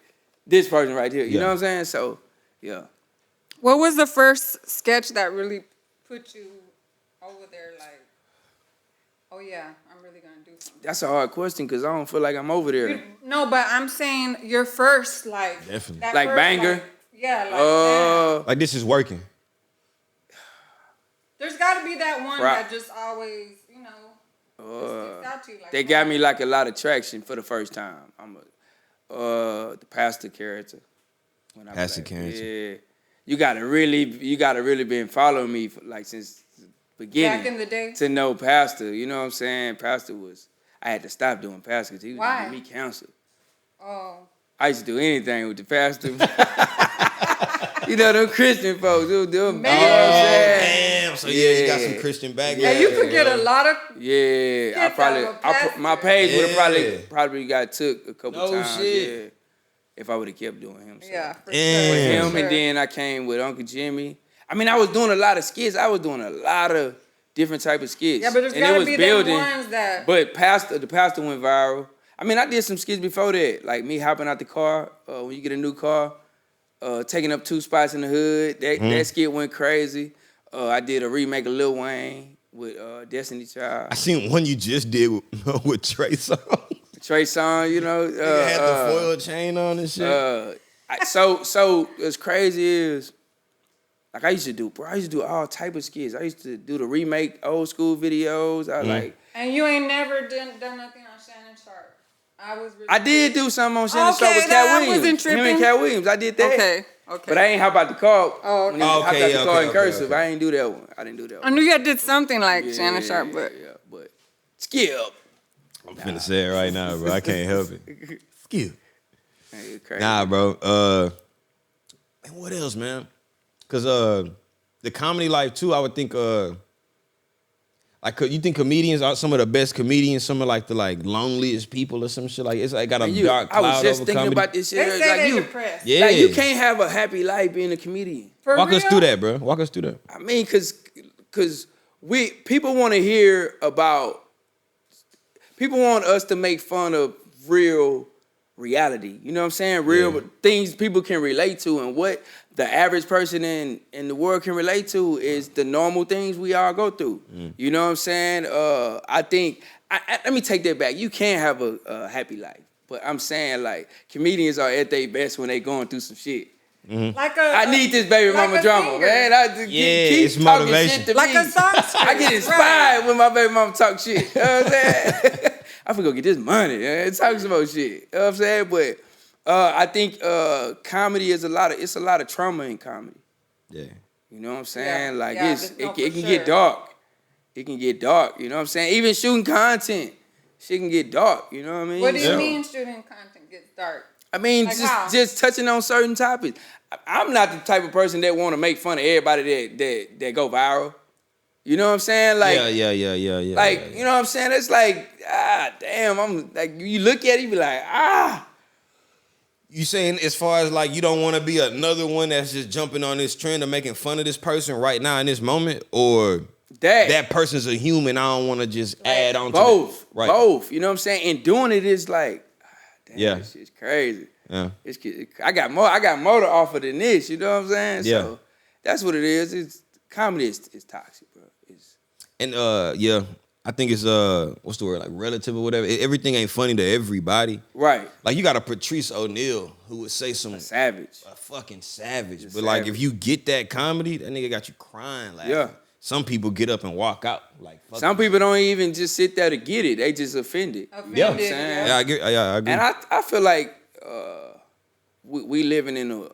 this person right here. You know what I'm saying? So, yeah. What was the first sketch that really put you over there? Like, oh yeah, I'm really gonna do something. That's a hard question because I don't feel like I'm over there. No, but I'm saying your first like. Definitely. that Like first, banger? Like, yeah, like that. Like this is working. There's got to be that one Right. that just always, you know, sticks out to you. Like, They got me like a lot of traction for the first time. I'm the pastor character. When I Pastor played. character. Yeah. You gotta really been following me for, like since the beginning. Back in the day? To know Pastor. You know what I'm saying? Pastor I had to stop doing Pastor because he was Why? giving me counsel. Oh. I used to do anything with the pastor. You know, them Christian folks, them, you know what I'm saying? Damn. So you got some Christian background. Yeah, you could get a lot of. Yeah, Kids out of a pastor. my page would have Yeah. probably got took a couple No times. shit. Yeah, if I would have kept doing him. So. Yeah, for Damn. With sure. him, For sure. and then I came with Uncle Jimmy. I mean, I was doing a lot of skits. I was doing a lot of different type of skits. Yeah, but there's and got it to was be building. them ones that. But the pastor went viral. I mean, I did some skits before that, like me hopping out the car when you get a new car, taking up 2 spots in the hood. That skit went crazy. I did a remake of Lil Wayne with Destiny Child. I seen one you just did with Trey Songz. Trey Songz, you know. Nigga had the foil chain on and shit. So what's crazy is, like I used to do all type of skits. I used to do the remake old school videos. And you ain't never done nothing on Shannon Sharp. I was. Really I did do something on Shannon Sharp with Okay, Cat I Williams. wasn't tripping. Him and Cat Williams, I did that. Okay. But I ain't hop out the car. Oh, okay. When he hopped out the car in okay, cursive. okay. I ain't do that one. I didn't do that one. I knew you did something like Shannon Sharp, but but skip. I'm finna say it right now, bro. I can't help it. Skip. Hey, crazy. Nah, bro. And what else, man? Cause the comedy life too, I would think you think comedians are some of the best comedians, some of like the loneliest people or some shit like it's like got a dark cloud over comedy. I was just thinking about this shit. they say Like they're depressed. Yeah. Like you can't have a happy life being a comedian. For Walk us real? through that, bro. Walk us through that. I mean, cause people want to hear about. People want us to make fun of real reality. You know what I'm saying? Real things people can relate to, and what the average person in the world can relate to is the normal things we all go through. You know what I'm saying? I think, let me take that back. You can't have a happy life. But I'm saying, like, comedians are at their best when they going through some shit. Like I need this baby like mama a drama, singer. man. It's keep talking motivation. shit to Like me. a songstress. I get inspired when my baby mama talk shit. You know what I'm saying? I'm finna go get this money, man. Talk some more shit. You know what I'm saying? But I think comedy is a lot of trauma in comedy. Yeah. You know what I'm saying? Yeah. Like Yeah, it for can sure. get dark. It can get dark. You know what I'm saying? Even shooting content, shit can get dark. You know what I mean? What do you mean shooting content gets dark? I mean, Like how? just touching on certain topics. I'm not the type of person that want to make fun of everybody that go viral. You know what I'm saying? Like, yeah. Like, you know what I'm saying? It's like, damn, I'm like, you look at it, you be like, You saying as far as like you don't want to be another one that's just jumping on this trend of making fun of this person right now in this moment, or that person's a human? I don't want to just add on both, to that. Right. Both. You know what I'm saying? And doing it is like, damn, this shit's crazy. Yeah. I got more to offer than this. You know what I'm saying? Yeah. So that's what it is. It's comedy is toxic, bro. I think it's what's the word, like relative or whatever. Everything ain't funny to everybody. Right. Like you got a Patrice O'Neal who would say some savage, a fucking savage. But like if you get that comedy, that nigga got you crying laughing. Yeah. Some people get up and walk out. Like some people don't even just sit there to get it. They just offended. Yeah, you know what I'm saying? Yeah, I agree. And I feel like we living in a world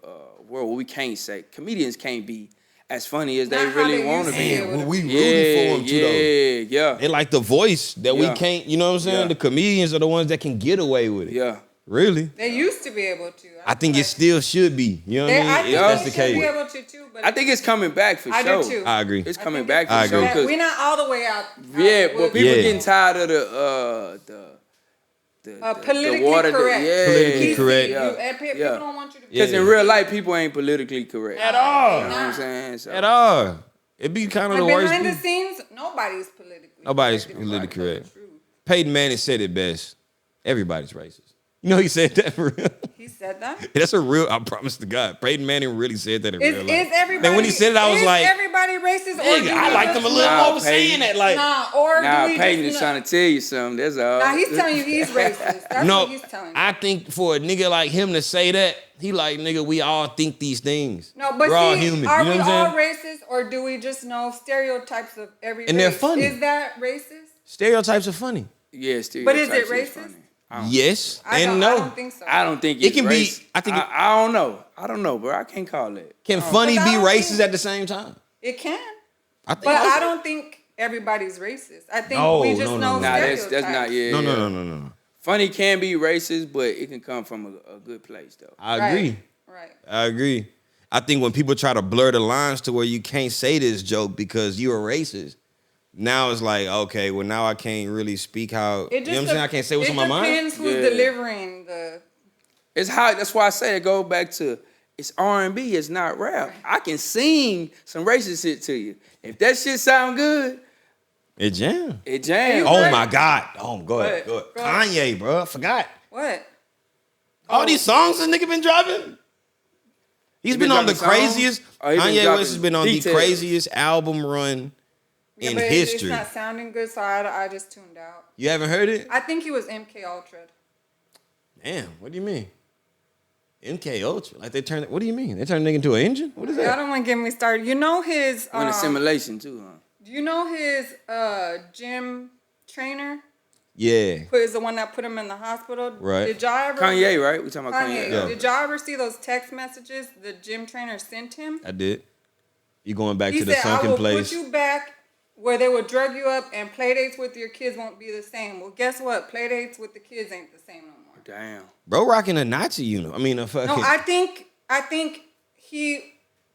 where we can't say comedians can't be as funny as they really want to be. Damn, we rooting for them too, though. Yeah. They like the voice that we can't, you know what I'm saying? Yeah. The comedians are the ones that can get away with it. Yeah. Really? They used to be able to. I think it still should be. You know what I mean? I think If that's they the should case. be able to too. But I think it's coming back for I sure. do too. I agree. It's I coming think back it's for I sure. agree. 'cause- we're not all the way out. Yeah, but people Yeah. getting tired of the politically water. correct. Politically correct. People Yeah. don't want you to be. Because in real life, people ain't politically correct. At all. You know what I'm saying? So, At all. It be kind of But the worst. behind the thing. scenes, nobody's politically Nobody's correct. politically Everybody's correct. true. Peyton Manning said it best. Everybody's racist. You know he said that for real. He said that. That's a real. I promise to God, Peyton Manning really said that in Is real life. everybody? And when he said it, I was like, everybody racist? Or nigga, do I we liked just him a little know? more for saying that. Like, Nah, do we Peyton just is know? trying to tell you something. That's all. Nah, he's telling you he's racist. That's no, what he's telling you. I think for a nigga like him to say that, he like, nigga, we all think these things. No, but we're all see, human. are You know we what all I'm saying? racist, or do we just know stereotypes of every And race? they're funny. Is that racist? Stereotypes are funny. Yeah, But is it stereotypes racist? funny. Yes I and don't, no. I don't think so. I don't think It it's can be- racist. I think it- I don't know. I don't know, bro. I can't call it. Can funny But be I don't racist think- at the same time? It can. I think. But also. I don't think everybody's racist. I think No, we just no, know no. Nah, stereotypes. that's not. Yeah. No, yeah. no. Funny can be racist, but it can come from a good place though. I Right, agree. Right. I agree. I think when people try to blur the lines to where you can't say this joke because you're a racist, now it's like, okay, well now I can't really speak how, you know what I'm saying? I can't say what's on my mind. It depends who's Yeah. delivering the... It's how. That's why I say it go back to it's R&B. It's not rap. I can sing some racist shit to you. If that shit sound good, It jam. it jams. Oh my God. Oh, go ahead. What? Go ahead. Kanye, bro. I forgot. What? All these songs this nigga been dropping. He's been on the dropping songs? craziest. Oh, he been Kanye dropping West has been on details. the craziest album run Yeah, in but history. It's not sounding good, so I just tuned out. You haven't heard it? I think he was MK Ultra. Damn. What do you mean? MK Ultra. Like they turned. What do you mean? They turned the nigga into an engine? What is I that? don't want to get me started. You know his... Went assimilation too, huh? do you know his gym trainer? Yeah. is the one that put him in the hospital. Right. Did y'all ever? Kanye, right? We talking about Kanye. Yeah. Did y'all ever see those text messages the gym trainer sent him? I did. You going back He to the said, sunken I will place. put you back where they would drug you up and play dates with your kids won't be the same. Well, guess what? Play dates with the kids ain't the same no more. Damn. Bro rocking a Nazi unit. I mean, a fucking... No, I think he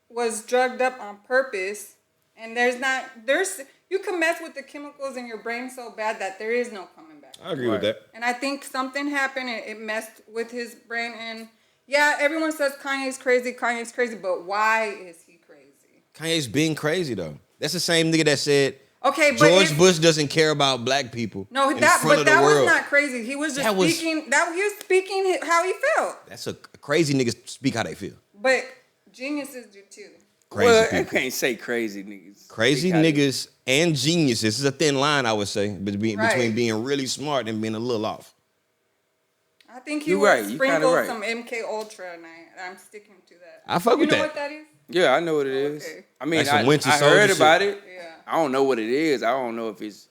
was drugged up on purpose, and you can mess with the chemicals in your brain so bad that there is no coming back. I agree with that. And I think something happened and it messed with his brain. And yeah, everyone says Kanye's crazy, but why is he crazy? Kanye's being crazy though. That's the same nigga that said Okay, but George Bush doesn't care about black people. No, in that front of the was world. not crazy. He was just he was speaking how he felt. That's a crazy nigga speak how they feel. But geniuses do too. Crazy I people. can't say crazy niggas. Crazy niggas and geniuses. This is a thin line, I would say, between being really smart and being a little off. I think he You would right. You kinda sprinkle right. some MK Ultra, and I'm sticking to that. I fuck with You know that. what that is? Yeah, I know what it is. Okay. I mean, Like some I Winter heard Soldier about shit. it. Yeah. I don't know what it is. I don't know if it's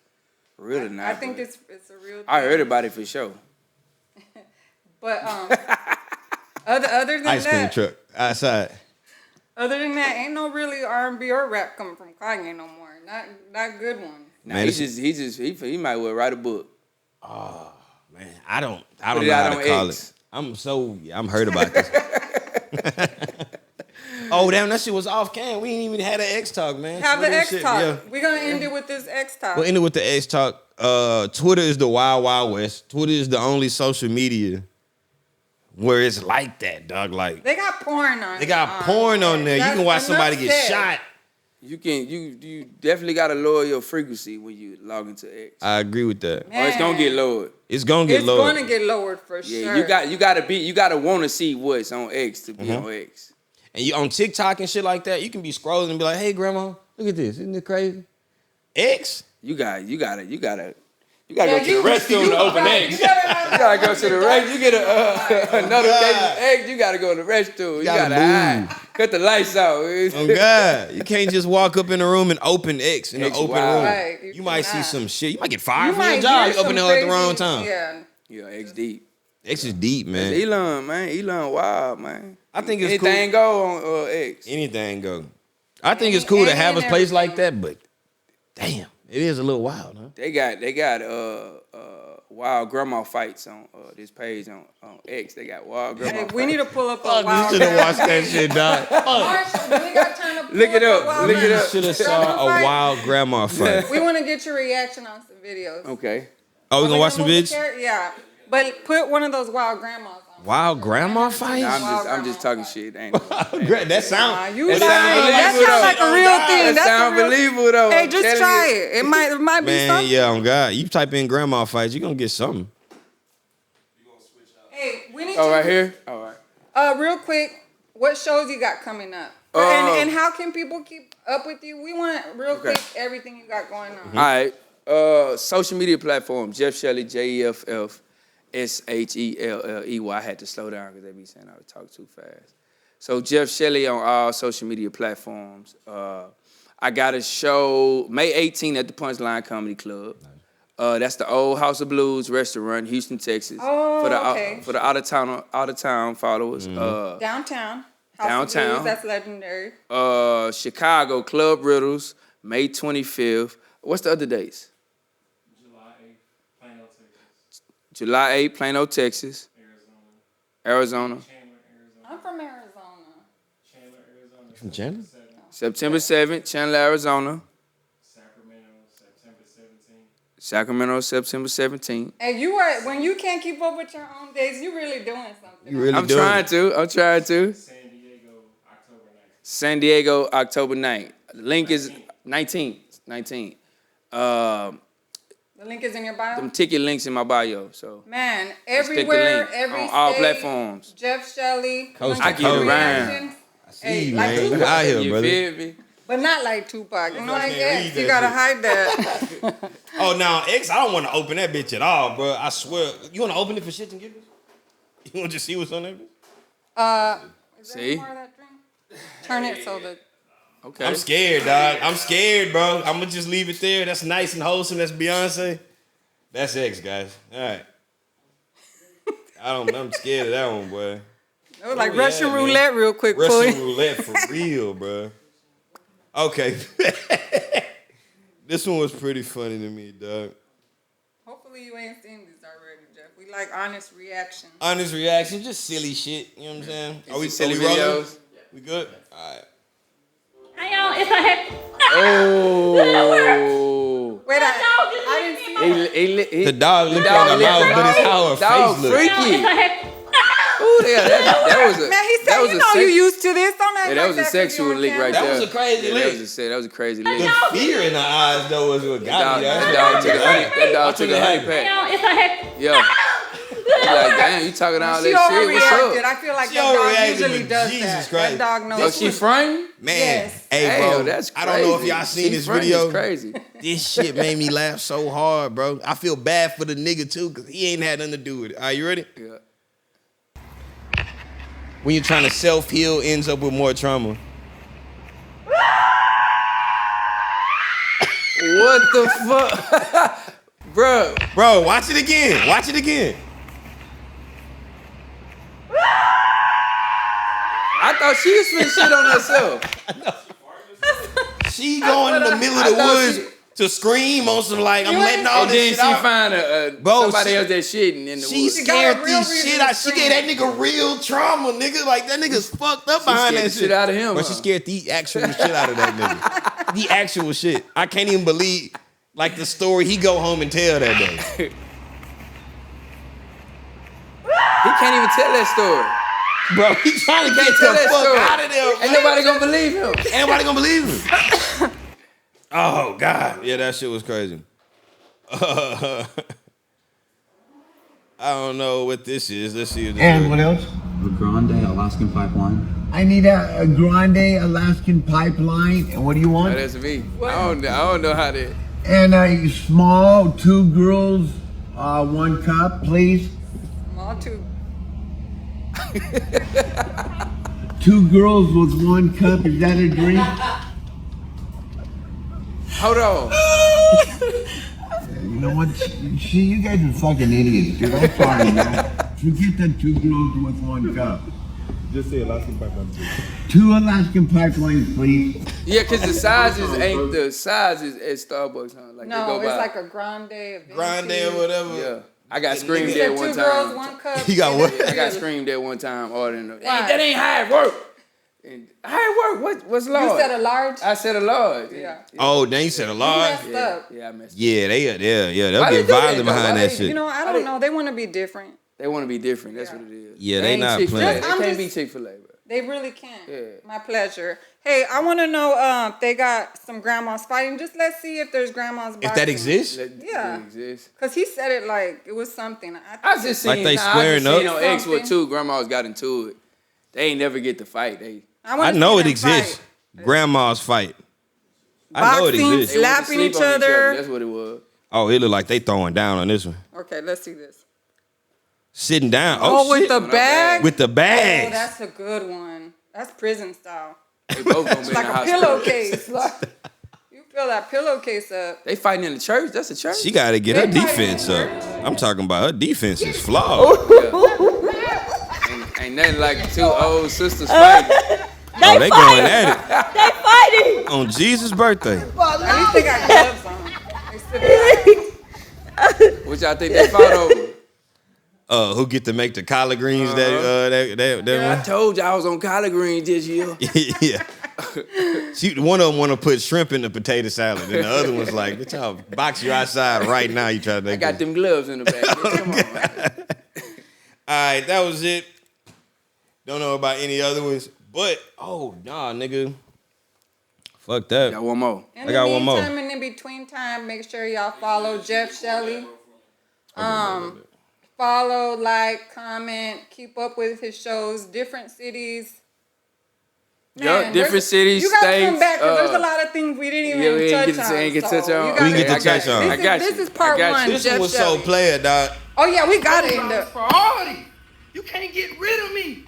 real or not. I think but it's a real thing. I heard about it for sure. But other than Ice cream that, truck outside. other than that, ain't no really R&B or rap coming from Kanye no more. Not good ones. Nah, Man, he might well write a book. Man, I don't Put it know out how to on call X. it. I'm hurt about this. Oh damn, that shit was off cam. We ain't even had an X talk, man. Have the Twitter X shit, talk. yeah. We're gonna end it with this X talk. We'll end it with the X talk. Twitter is the wild, wild west. Twitter is the only social media where it's like that, dog. Like They got porn on. they got porn on there. You can watch somebody get shot. You definitely gotta lower your frequency when you log into X. I agree with that. Or it's gonna get lowered. It's gonna get It's lower. gonna get lowered for Yeah, sure. you gotta want to see what's on X to be on X. And you on TikTok and shit like that, you can be scrolling and be like, "Hey, grandma, look at this. Isn't it crazy?" X. You gotta go to the you- restroom to open X. You gotta go to the restroom. You get a notification X. You gotta go to the restroom. You gotta gotta move. cut the lights out. Oh God, you can't just walk up in the room and open X in the X open wild. room. Right, you might see cannot. some shit. You might get fired You from your might job. hear You open it some at the wrong crazy- time. Yeah. Yeah, X deep. X is deep, man. Elon, man. Elon wild, man. I think it's anything go on X. Anything go. I think it's cool to have a and place like everything. that, but damn, it is a little wild, huh? They got wild grandma fights on this page on X. They got wild grandma Hey, fights. we need to pull up a Fuck, wild. you should have watched that shit, dog. Marshall, we got time to pull Look it a up, wild look it grandma. up. You should have saw a wild grandma fight. We want to get your reaction on some videos. Okay. Oh, we gonna watch some move the vids? chair? Yeah, but put one of those wild grandmas on. Wild grandma Nah, fights? I'm just talking shit. Ain't That sound. You That lying. That sound sounds like a real thing. That That's sound a real. believable though. Hey, I'm just telling try you. it. It might be Man, something. yeah, on God. You type in grandma fights, you gonna get something. Hey, we need Oh, to. right here. All right. Real quick, what shows you got coming up? And how can people keep up with you? We want real quick everything you got going on. All right. Social media platform, Jeff Shelley, JEFF SHELLEY. I had to slow down because they be saying I would talk too fast. So Jeff Shelley on all social media platforms. I got a show May 18th at the Punchline Comedy Club. That's the Old House of Blues restaurant, Houston, Texas. Oh, for the out of town followers. Downtown. House of Downtown. Blues, that's legendary. Chicago Club Riddles, May 25th. What's the other dates? July 8th, Plano, Texas. Arizona. I'm from Arizona. From Chandler? September 7th, Chandler, Arizona. Sacramento, September 17th. And you are when you can't keep up with your own days, you really doing something. You really I'm doing trying it. to. San Diego, October 9th. The link is 19th. The link is in your bio. Them ticket links in my bio. So Man, stick the everywhere, link every on all state, platforms. Jeff Shelley. Coast I to get coast. around. Hey, See, like man. Tupac, You out here, You brother. feel me? but not like Tupac. You know, I can't guess read you that gotta shit. hide that. Oh, now, X, I don't want to open that bitch at all, bro. I swear. You want to open it for shits and giggles? You want to just see what's on that bitch? Is there See? more of that drink? Turn it so that. Okay. I'm scared, dog. I'm scared, bro. I'm going to just leave it there. That's nice and wholesome. That's Beyonce. That's X, guys. All right. I'm scared of that one, boy. It was like Russian roulette real quick, boy. Russian roulette for real, bro. Okay. This one was pretty funny to me, dog. Hopefully you ain't seen this already, Jeff. We like honest reaction. Honest reaction, just silly shit. You know what I'm saying? Are we silly rolling? videos? We good? All right. Hey, y'all, it's a heck. Oh. Wait, I didn't see it. The dog looked at her mouth, but it's how her face looked. Freaky. Oh, yeah, that was a. Man, he said, you know you used to this. Don't act Yeah, that was a sexual lick right there. That was a crazy lick. That was a crazy lick. The fear in her eyes, though, was what got me. That dog took a honey pack. Yeah. Like, damn, you talking all that shit? What's up? I feel like that dog usually does that. That dog knows. Oh, she frightened? Man, yes. Hey, bro, that's crazy. I don't know if y'all seen this video. Crazy. This shit made me laugh so hard, bro. I feel bad for the nigga, too, because he ain't had nothing to do with it. All right, you ready? Yeah. When you're trying to self-heal, ends up with more trauma. What the fuck? Bro, watch it again. Watch it again. I thought she was finna shit on herself. She going in the middle of the woods to scream on some like, I'm letting all this shit out. And then she find somebody else that shitting in the She woods. scared these shit out. She gave that nigga real trauma, nigga. Like, that nigga's fucked up behind that shit. Out of him, But she scared the actual shit out of that nigga. The actual shit. I can't even believe, like, the story he go home and tell that day. He can't even tell that story. Bro, he trying to get the fuck out of there. Ain't nobody gonna believe him. Ain't nobody gonna believe him. Oh, God. Yeah, that shit was crazy. I don't know what this is. Let's see. And what else? A Grande Alaskan pipeline. I need a Grande Alaskan pipeline. And what do you want? Oh, that's me. I don't know how to. And a small 2 girls, 1 cup, please. Small 2. 2 girls with 1 cup. Is that a drink? Hold on. You know what? See, you guys are fucking idiots, dude. I'm sorry, man. Forget that 2 girls with 1 cup. Just say Alaskan pipeline, please. 2 Alaskan pipelines, please. Yeah, because the sizes ain't the sizes at Starbucks, huh? Like No, they go it's by. like a grande. Grande or whatever. Yeah. I got screamed You at said one 2 time. girls, 1 cup. You got what? I got screamed at one time ordering. Why? That ain't how it work. And how it work? What's large? You said a large? I said a large. Yeah. Oh, then you said a large? You messed up. Yeah, I messed up. Yeah, they'll Why get they do that, violent though? behind Why that they- shit. You know, I don't know. They want to be different. They want to be different. That's what it is. Yeah, they ain't not Chick-fil-A. playing. They can't be Chick-fil-A, bro. They really can. Yeah. My pleasure. Hey, I want to know if they got some grandmas fighting. Just let's see if there's grandmas boxing. If that exists? Yeah. It exists. Because he said it like it was something. I just seen, Like they I squaring just seen up? on X where 2 grandmas got into it. They ain't never get to fight. I know it exists. Grandmas fight. I know it Boxing, exists. They went to slapping sleep each on other. That's what it was. Oh, it look like they throwing down on this one. Okay, let's see this. Sitting down. Oh, Oh, with shit. the bag? With the Oh, bags. that's a good one. That's prison style. They both gonna be It's in like the a hospital. pillowcase. You fill that pillowcase up. They fighting in the church. That's a church. She got to get her They fighting defense in up. church. I'm talking about her defense is flawed. Ain't nothing like 2 old sisters fighting. Oh, they going at it. They fighting. On Jesus' birthday. At least they got gloves on. They sit Which I think they fought over. Who get to make the collard greens I told you I was on collard greens this year. Yeah. One of them want to put shrimp in the potato salad, and the other one's like, "Bitch, I'll box you outside right now." You try to I make got them gloves in the back. Come on, man. All right, that was it. Don't know about any other ones, but oh nah, nigga, fuck that. Got one more. In I got the one more. meantime, in the between time, make sure y'all follow Jeff Shelley. Follow, like, comment, keep up with his shows, different cities. Yup, different cities, You gotta come states, back because there's a lot of things we didn't even touch on. ain't get so touch on. you We gotta- can get to touch on. I got you. This is part I got you. one. This Jeff one was Shelley. so player, dog. Oh yeah, we got it in the. Priority. You can't get rid of me.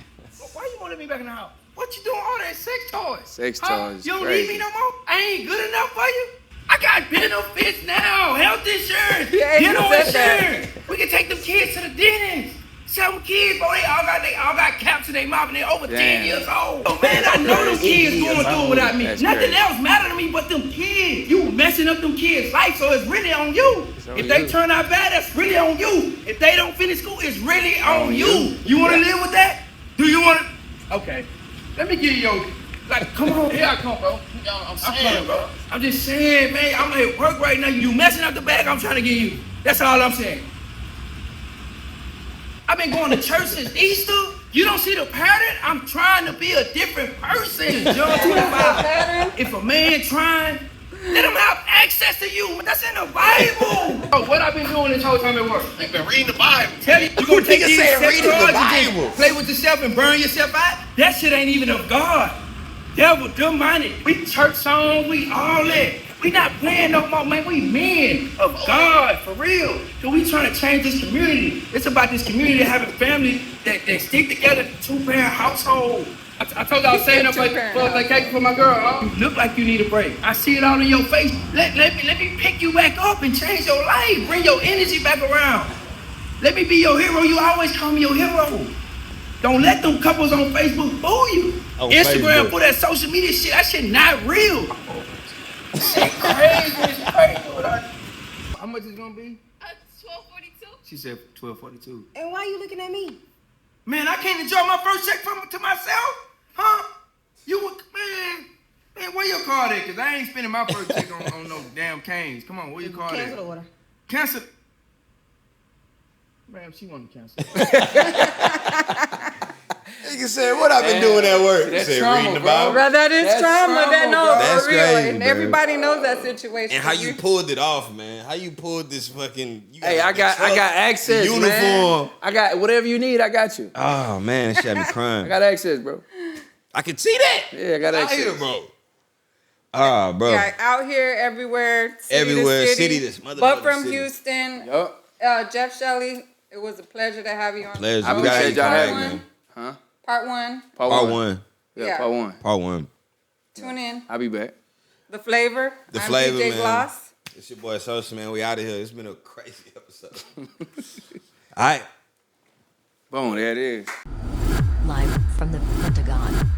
Why you wanted me back in the house? What you doing all that sex toys? Sex Huh? toys, You don't crazy. need me no more? I ain't good enough for you? I got benefits now. Health insurance, Yeah, you dental said that. insurance. We can take them kids to the dentist. Some kids, bro, they all got caps in their mouth and they over 10 years old. Oh, man, I know them kids going through it without me. Nothing else matter to me but them kids. You messing up them kids' life, so it's really on you. If they turn out bad, that's really on you. If they don't finish school, it's really on you. You want to live with that? Do you want to? Okay. Let me give you your, like, come on. Here I come, bro. I'm saying, bro. I'm just saying, man, I'm at work right now. You messing up the bag I'm trying to give you. That's all I'm saying. I've been going to church since Easter. You don't see the pattern? I'm trying to be a different person. John 25. If a man trying, let him have access to you. That's in the Bible. Oh, what I've been doing this whole time at work? I've been reading the Bible. Tell you gonna take these reading the Bible. Play with yourself and burn yourself out? That shit ain't even of God. Devil, demonic. We church songs, we all that. We not playing no more, man. We men of God, for real. So we trying to change this community. It's about this community having family that stick together, 2-parent household. I told you I was saying up for vacation for my girl. Huh? You look like you need a break. I see it all in your face. Let me pick you back up and change your life. Bring your energy back around. Let me be your hero. You always call me your hero. Don't let them couples on Facebook fool you. Instagram for that social media shit. That shit not real. Shit crazy. It's crazy. How much is it gonna be? $12.42. She said $12.42. And why are you looking at me? Man, I can't enjoy my first check to myself, huh? Man, where your card at? Cause I ain't spending my first check on no damn canes. Come on, where your card at? Cancel the order. Cancel. Man, she want to cancel. Nigga said, what I've been doing at work? That's said, trauma, reading the bro. Bible. Bro, that is trauma. That no, That's for real. crazy, And bro. everybody knows that situation. And how you pulled it off, man. How you pulled this fucking... Hey, I got access, uniform. Man. I got whatever you need, I got you. Oh, man, it should be crying. I got access, bro. I can see that. Yeah, I got access. Out here, bro. Ah, bro. Yeah, out here, everywhere. City to city. But from Houston. Yup. Jeff Shelley, it was a pleasure to have you on. Pleasure. I appreciate y'all having me. Huh? Part one. Part one. Yeah, yeah, part one. Part one. Tune in. I'll be back. The Flavor. The I'm Flavor, DJ man. Gloss. It's your boy Sosa, man. We out of here. It's been a crazy episode. All right. Boom, there it is. Live from the Pentagon.